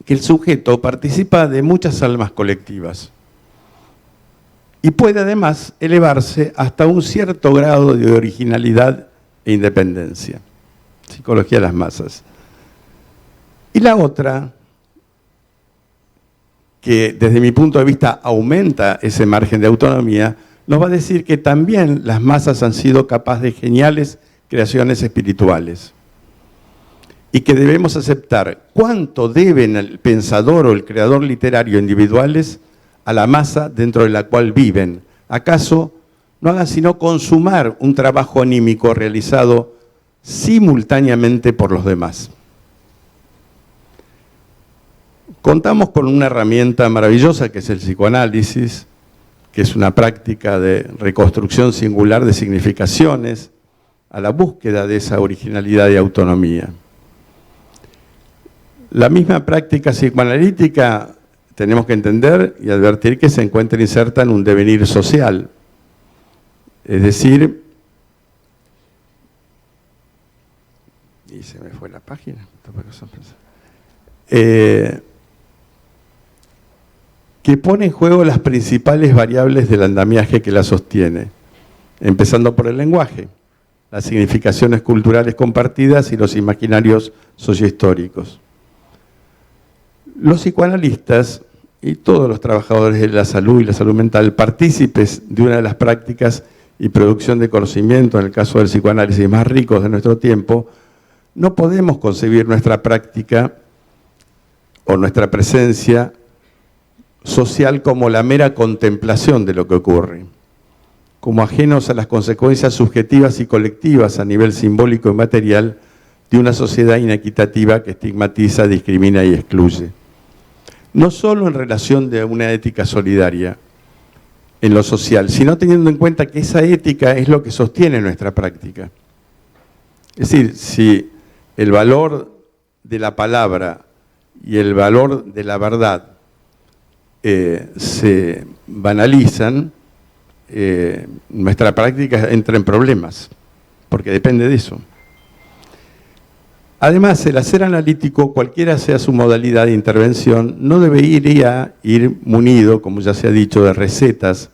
que el sujeto participa de muchas almas colectivas y puede además elevarse hasta un cierto grado de originalidad e independencia. Psicología de las masas. Y la otra, que desde mi punto de vista aumenta ese margen de autonomía, nos va a decir que también las masas han sido capaces de geniales creaciones espirituales y que debemos aceptar cuánto deben el pensador o el creador literario individuales a la masa dentro de la cual viven. ¿Acaso no hagan sino consumar un trabajo anímico realizado simultáneamente por los demás? Contamos con una herramienta maravillosa que es el psicoanálisis, que es una práctica de reconstrucción singular de significaciones a la búsqueda de esa originalidad y autonomía. La misma práctica psicoanalítica tenemos que entender y advertir que se encuentra inserta en un devenir social. Es decir, y se me fue la página, que pone en juego las principales variables del andamiaje que la sostiene, empezando por el lenguaje, las significaciones culturales compartidas y los imaginarios sociohistóricos. Los psicoanalistas y todos los trabajadores de la salud y la salud mental, partícipes de una de las prácticas y producción de conocimiento, en el caso del psicoanálisis más ricos de nuestro tiempo, no podemos concebir nuestra práctica o nuestra presencia social como la mera contemplación de lo que ocurre, como ajenos a las consecuencias subjetivas y colectivas a nivel simbólico y material de una sociedad inequitativa que estigmatiza, discrimina y excluye. No solo en relación de una ética solidaria en lo social, sino teniendo en cuenta que esa ética es lo que sostiene nuestra práctica. Es decir, si el valor de la palabra y el valor de la verdad se banalizan, nuestra práctica entra en problemas, porque depende de eso. Además, el hacer analítico, cualquiera sea su modalidad de intervención, no debería ir munido, como ya se ha dicho, de recetas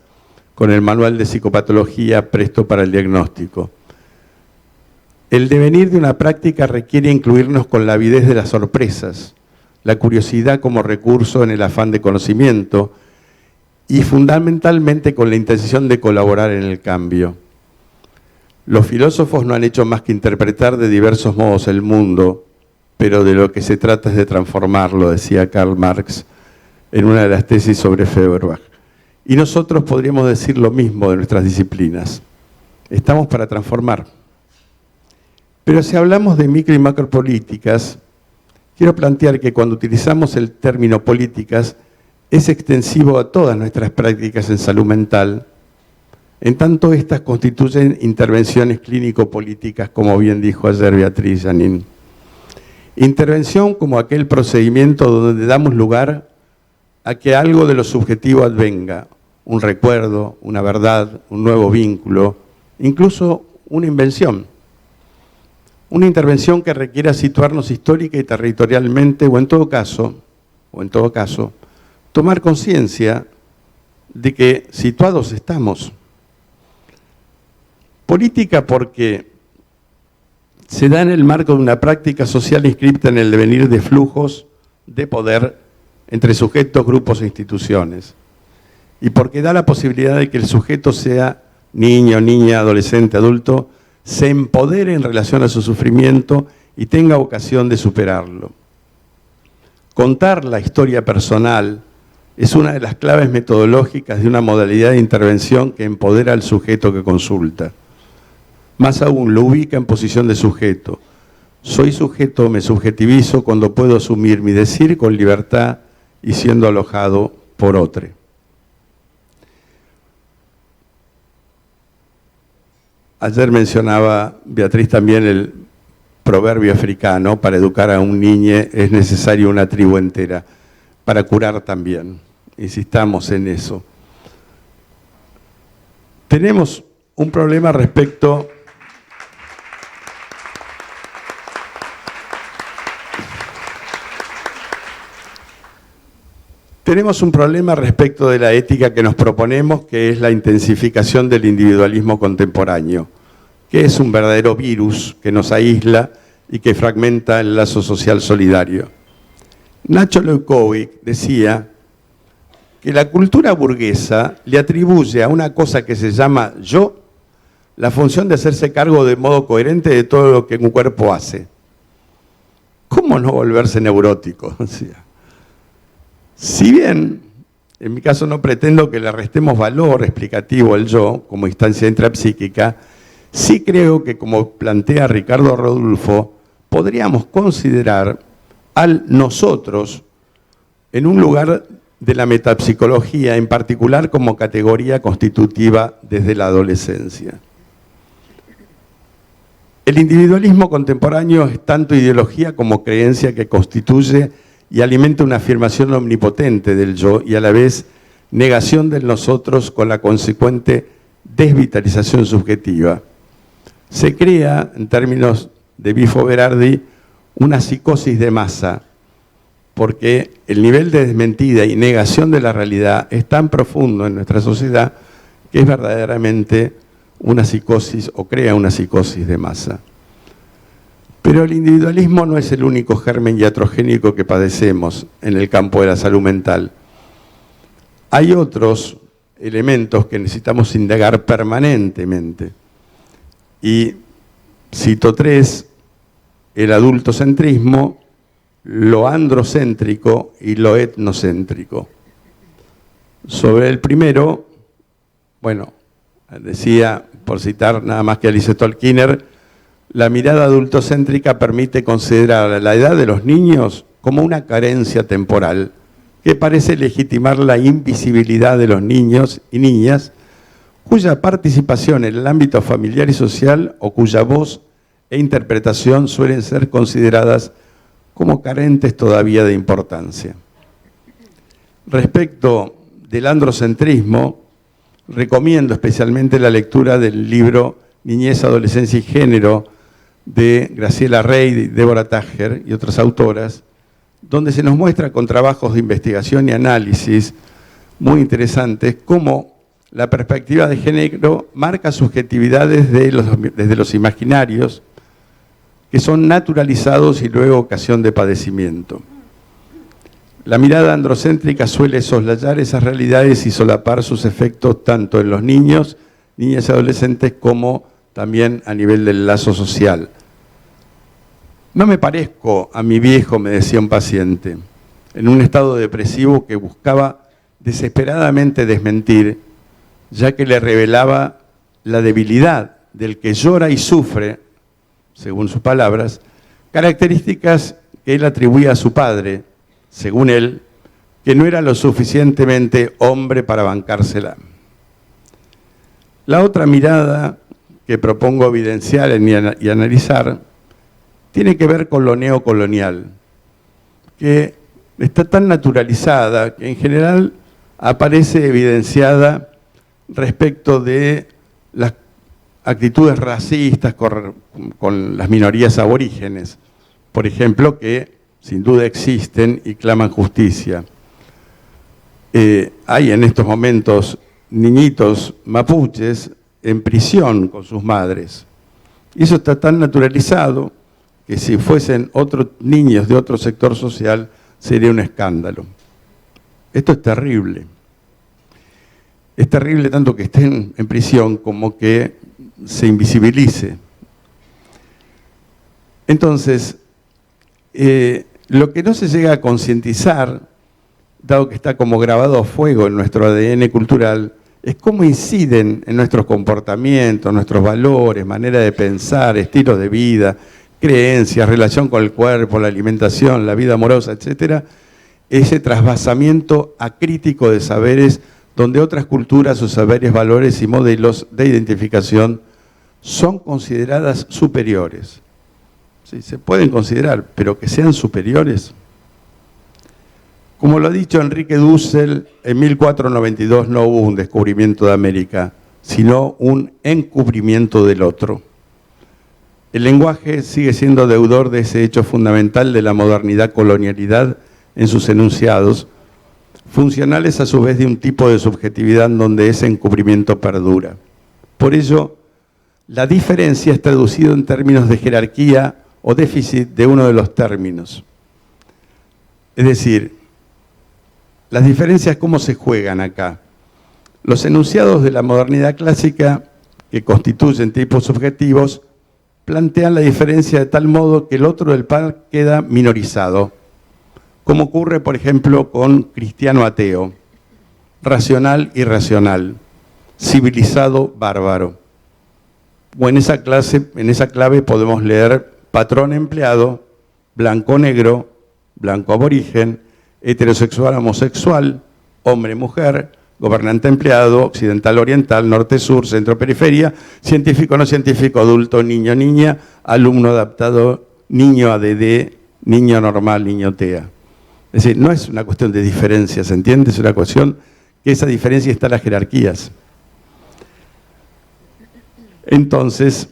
con el manual de psicopatología presto para el diagnóstico. El devenir de una práctica requiere incluirnos con la avidez de las sorpresas, la curiosidad como recurso en el afán de conocimiento y fundamentalmente con la intención de colaborar en el cambio. Los filósofos no han hecho más que interpretar de diversos modos el mundo, pero de lo que se trata es de transformarlo, decía Karl Marx en una de las tesis sobre Feuerbach. Y nosotros podríamos decir lo mismo de nuestras disciplinas. Estamos para transformar. Pero si hablamos de micro y macropolíticas, quiero plantear que cuando utilizamos el término políticas, es extensivo a todas nuestras prácticas en salud mental, en tanto estas constituyen intervenciones clínico-políticas, como bien dijo ayer Beatriz Janín. Intervención como aquel procedimiento donde damos lugar a que algo de lo subjetivo advenga, un recuerdo, una verdad, un nuevo vínculo, incluso una invención. Una intervención que requiera situarnos histórica y territorialmente, o en todo caso, tomar conciencia de que situados estamos. Política porque se da en el marco de una práctica social inscripta en el devenir de flujos de poder entre sujetos, grupos e instituciones. Y porque da la posibilidad de que el sujeto sea niño, niña, adolescente, adulto, se empodere en relación a su sufrimiento y tenga vocación de superarlo. Contar la historia personal es una de las claves metodológicas de una modalidad de intervención que empodera al sujeto que consulta. Más aún, lo ubica en posición de sujeto. Soy sujeto, me subjetivizo cuando puedo asumir mi decir con libertad y siendo alojado por otro. Ayer mencionaba Beatriz también el proverbio africano: para educar a un niño es necesario una tribu entera, para curar también. Insistamos en eso. Tenemos un problema respecto de la ética que nos proponemos, que es la intensificación del individualismo contemporáneo, que es un verdadero virus que nos aísla y que fragmenta el lazo social solidario. Nacho Leukovic decía que la cultura burguesa le atribuye a una cosa que se llama yo la función de hacerse cargo de modo coherente de todo lo que un cuerpo hace. ¿Cómo no volverse neurótico? O sea, si bien, en mi caso no pretendo que le restemos valor explicativo al yo como instancia intrapsíquica, sí creo que, como plantea Ricardo Rodulfo, podríamos considerar al nosotros en un lugar de la metapsicología, en particular como categoría constitutiva desde la adolescencia. El individualismo contemporáneo es tanto ideología como creencia que constituye y alimenta una afirmación omnipotente del yo y a la vez negación del nosotros con la consecuente desvitalización subjetiva. Se crea, en términos de Bifo Berardi, una psicosis de masa, porque el nivel de desmentida y negación de la realidad es tan profundo en nuestra sociedad que es verdaderamente una psicosis o crea una psicosis de masa. Pero el individualismo no es el único germen iatrogénico que padecemos en el campo de la salud mental. Hay otros elementos que necesitamos indagar permanentemente. Y cito tres: el adultocentrismo, lo androcéntrico y lo etnocéntrico. Sobre el primero, bueno, decía, por citar nada más que a Alice Tolkiener, la mirada adultocéntrica permite considerar la edad de los niños como una carencia temporal que parece legitimar la invisibilidad de los niños y niñas cuya participación en el ámbito familiar y social o cuya voz e interpretación suelen ser consideradas como carentes todavía de importancia. Respecto del androcentrismo, recomiendo especialmente la lectura del libro Niñez, Adolescencia y Género de Graciela Rey, de Débora Táger y otras autoras, donde se nos muestra con trabajos de investigación y análisis muy interesantes cómo la perspectiva de género marca subjetividades desde los imaginarios que son naturalizados y luego ocasión de padecimiento. La mirada androcéntrica suele soslayar esas realidades y solapar sus efectos tanto en los niños, niñas y adolescentes como también a nivel del lazo social. No me parezco a mi viejo, me decía un paciente, en un estado depresivo que buscaba desesperadamente desmentir, ya que le revelaba la debilidad del que llora y sufre, según sus palabras, características que él atribuía a su padre, según él, que no era lo suficientemente hombre para bancársela. La otra mirada que propongo evidenciar y analizar tiene que ver con lo neocolonial, que está tan naturalizada que en general aparece evidenciada respecto de las actitudes racistas con las minorías aborígenes, por ejemplo, que sin duda existen y claman justicia. Hay en estos momentos niñitos mapuches en prisión con sus madres. Y eso está tan naturalizado que si fuesen otros niños de otro sector social sería un escándalo. Esto es terrible. Es terrible tanto que estén en prisión como que se invisibilice. Entonces, lo que no se llega a concientizar, dado que está como grabado a fuego en nuestro ADN cultural, es cómo inciden en nuestros comportamientos, nuestros valores, manera de pensar, estilos de vida, creencias, relación con el cuerpo, la alimentación, la vida amorosa, etcétera, ese trasvasamiento acrítico de saberes donde otras culturas, sus saberes, valores y modelos de identificación son consideradas superiores. Sí, se pueden considerar, pero que sean superiores. Como lo ha dicho Enrique Dussel, en 1492 no hubo un descubrimiento de América, sino un encubrimiento del otro. El lenguaje sigue siendo deudor de ese hecho fundamental de la modernidad-colonialidad en sus enunciados, funcionales a su vez de un tipo de subjetividad en donde ese encubrimiento perdura. Por ello, la diferencia es traducida en términos de jerarquía o déficit de uno de los términos. Es decir, las diferencias, ¿cómo se juegan acá? Los enunciados de la modernidad clásica, que constituyen tipos subjetivos, plantean la diferencia de tal modo que el otro del par queda minorizado, como ocurre, por ejemplo, con cristiano ateo, racional irracional, civilizado bárbaro. O en esa clave podemos leer patrón empleado, blanco negro, blanco aborigen, heterosexual homosexual, hombre mujer, gobernante empleado, occidental oriental, norte sur, centro periferia, científico no científico, adulto, niño niña, alumno adaptado, niño ADD, niño normal, niño TEA. Es decir, no es una cuestión de diferencias, ¿entiendes? Es una cuestión que esa diferencia está en las jerarquías. Entonces,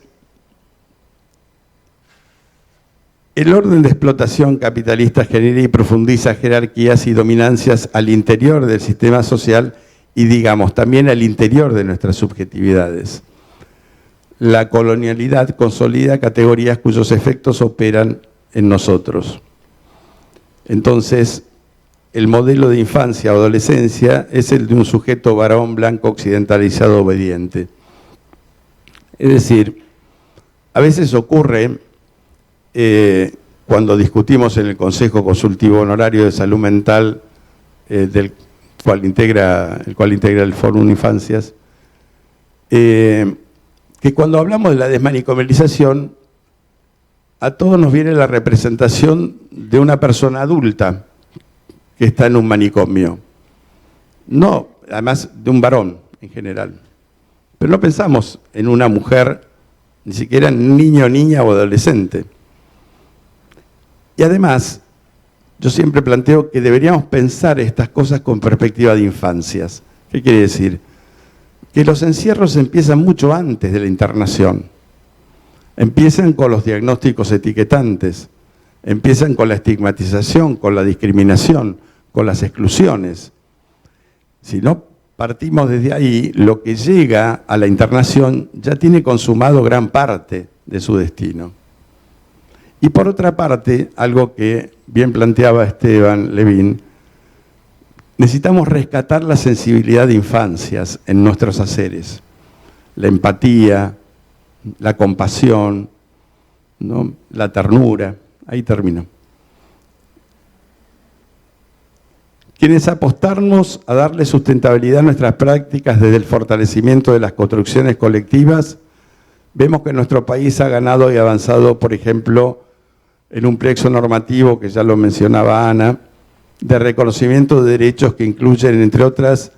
el orden de explotación capitalista genera y profundiza jerarquías y dominancias al interior del sistema social y, digamos, también al interior de nuestras subjetividades. La colonialidad consolida categorías cuyos efectos operan en nosotros. Entonces, el modelo de infancia o adolescencia es el de un sujeto varón blanco occidentalizado obediente. Es decir, a veces ocurre cuando discutimos en el Consejo Consultivo Honorario de Salud Mental, el cual integra el Fórum Infancias, que cuando hablamos de la desmanicomalización, a todos nos viene la representación de una persona adulta que está en un manicomio. No, además de un varón en general. Pero no pensamos en una mujer, ni siquiera en niño, niña o adolescente. Y además, yo siempre planteo que deberíamos pensar estas cosas con perspectiva de infancias. ¿Qué quiere decir? que los encierros empiezan mucho antes de la internación. Empiezan con los diagnósticos etiquetantes, empiezan con la estigmatización, con la discriminación, con las exclusiones. Si no partimos desde ahí, lo que llega a la internación ya tiene consumado gran parte de su destino. Y por otra parte, algo que bien planteaba Esteban Levin, necesitamos rescatar la sensibilidad de infancias en nuestros haceres, la empatía, la compasión, ¿no?, la ternura. Ahí termino. Quienes apostamos a darle sustentabilidad a nuestras prácticas desde el fortalecimiento de las construcciones colectivas, vemos que nuestro país ha ganado y avanzado, por ejemplo, en un plexo normativo, que ya lo mencionaba Ana, de reconocimiento de derechos que incluyen, entre otras,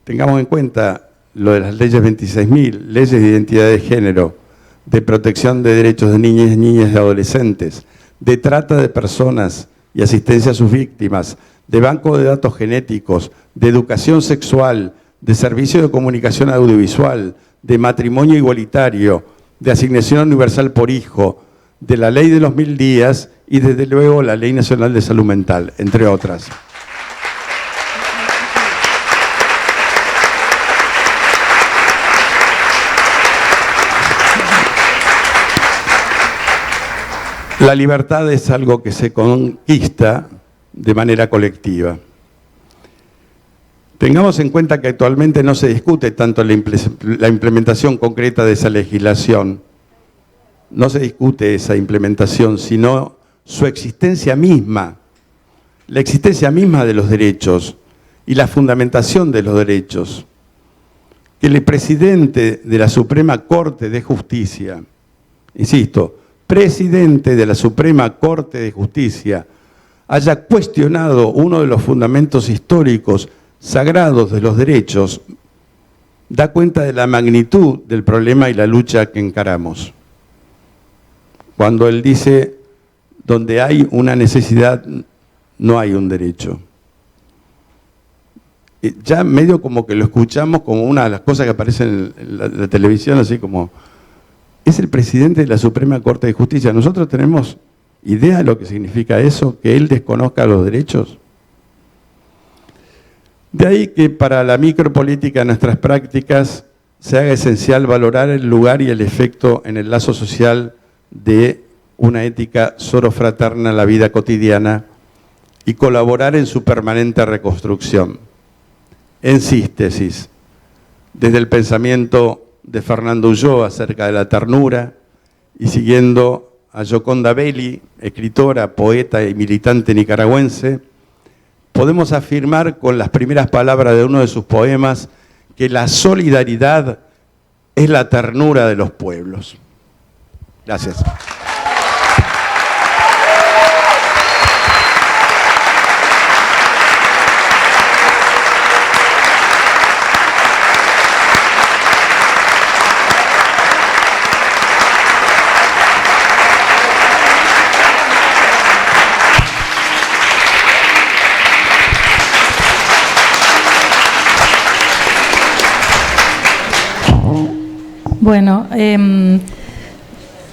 tengamos en cuenta lo de las leyes 26.000, leyes de identidad de género, de protección de derechos de niñas, niñas y adolescentes, de trata de personas y asistencia a sus víctimas, de banco de datos genéticos, de educación sexual, de servicio de comunicación audiovisual, de matrimonio igualitario, de asignación universal por hijo, de la ley de los 1000 días y desde luego la Ley Nacional de Salud Mental, entre otras. La libertad es algo que se conquista de manera colectiva. Tengamos en cuenta que actualmente no se discute tanto la implementación concreta de esa legislación, no se discute esa implementación, sino su existencia misma, la existencia misma de los derechos y la fundamentación de los derechos. Que el presidente de la Suprema Corte de Justicia, insisto, presidente de la Suprema Corte de Justicia, haya cuestionado uno de los fundamentos históricos sagrados de los derechos, da cuenta de la magnitud del problema y la lucha que encaramos. Cuando él dice, donde hay una necesidad, no hay un derecho. Ya medio como que lo escuchamos como una de las cosas que aparecen en la televisión, así como, es el presidente de la Suprema Corte de Justicia. ¿Nosotros tenemos idea de lo que significa eso, que él desconozca los derechos? De ahí que para la micropolítica de nuestras prácticas se haga esencial valorar el lugar y el efecto en el lazo social de una ética sorofraterna en la vida cotidiana y colaborar en su permanente reconstrucción. En síntesis, desde el pensamiento de Fernando Ulloa acerca de la ternura y siguiendo a Gioconda Belli, escritora, poeta y militante nicaragüense, podemos afirmar con las primeras palabras de uno de sus poemas que la solidaridad es la ternura de los pueblos. Gracias.
Bueno,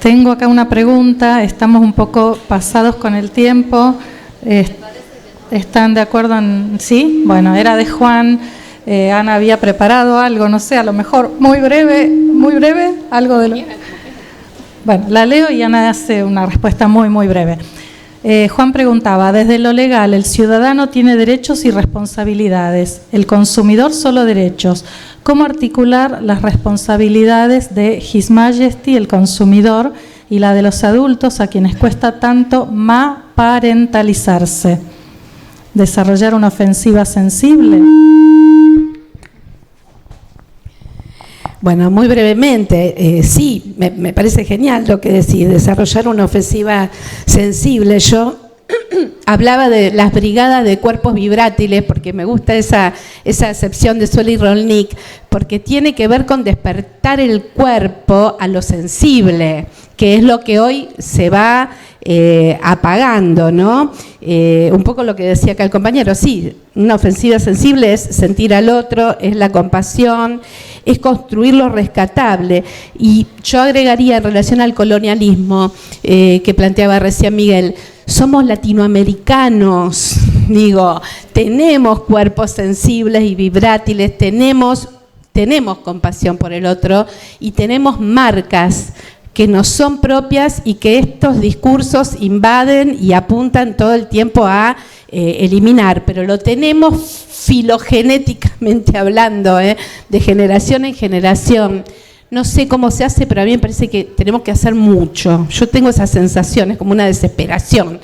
tengo acá una pregunta, estamos un poco pasados con el tiempo, ¿están de acuerdo en sí? Bueno, era de Juan, Ana había preparado algo, no sé, a lo mejor muy breve, algo de lo... Bueno, la leo y Ana hace una respuesta muy breve. Juan preguntaba, desde lo legal, el ciudadano tiene derechos y responsabilidades, el consumidor solo derechos. ¿Cómo articular las responsabilidades de His Majesty, el consumidor, y la de los adultos a quienes cuesta tanto parentalizarse? ¿Desarrollar una ofensiva sensible?
Bueno, muy brevemente, sí, me parece genial lo que decís, desarrollar una ofensiva sensible. Yo hablaba de las brigadas de cuerpos vibrátiles, porque me gusta esa acepción de Sueli Rolnik, porque tiene que ver con despertar el cuerpo a lo sensible, que es lo que hoy se va apagando, ¿no? Un poco lo que decía acá el compañero, sí, una ofensiva sensible es sentir al otro, es la compasión, es construir lo rescatable. Y yo agregaría en relación al colonialismo que planteaba recién Miguel, somos latinoamericanos, digo, tenemos cuerpos sensibles y vibrátiles, tenemos compasión por el otro y tenemos marcas que nos son propias y que estos discursos invaden y apuntan todo el tiempo a eliminar, pero lo tenemos filogenéticamente hablando, de generación en generación. No sé cómo se hace, pero a mí me parece que tenemos que hacer mucho. Yo tengo esa sensación, es como una desesperación.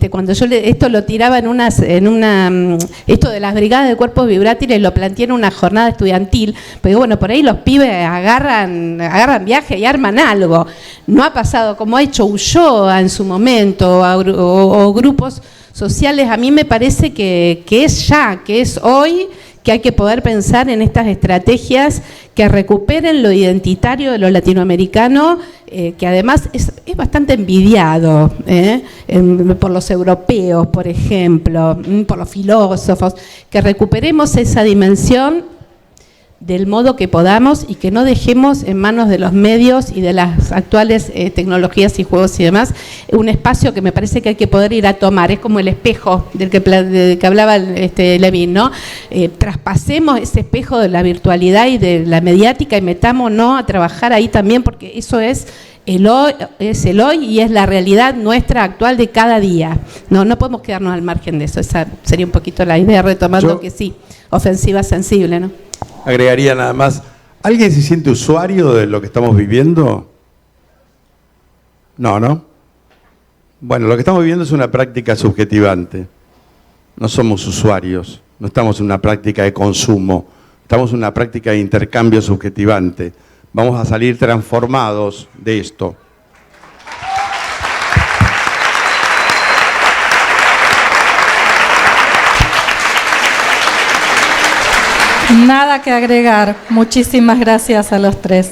Cuando yo esto lo tiraba esto de las brigadas de cuerpos vibrátiles lo planteé en una jornada estudiantil, pero bueno, por ahí los pibes agarran viaje y arman algo. No ha pasado como ha hecho Ulloa en su momento, o grupos sociales. A mí me parece que es hoy, que hay que poder pensar en estas estrategias que recuperen lo identitario de lo latinoamericano, que además es bastante envidiado por los europeos, por ejemplo, por los filósofos, que recuperemos esa dimensión del modo que podamos y que no dejemos en manos de los medios y de las actuales tecnologías y juegos y demás, un espacio que me parece que hay que poder ir a tomar. Es como el espejo del que hablaba Levin, ¿no? Traspasemos ese espejo de la virtualidad y de la mediática y metámonos a trabajar ahí también, porque eso es el hoy y es la realidad nuestra actual de cada día. No podemos quedarnos al margen de eso. Esa sería un poquito la idea, retomando que sí, ofensiva sensible, ¿no?
Agregaría nada más, ¿alguien se siente usuario de lo que estamos viviendo? No. Bueno, lo que estamos viviendo es una práctica subjetivante. No somos usuarios, no estamos en una práctica de consumo, estamos en una práctica de intercambio subjetivante. Vamos a salir transformados de esto.
Nada que agregar. Muchísimas gracias a los tres.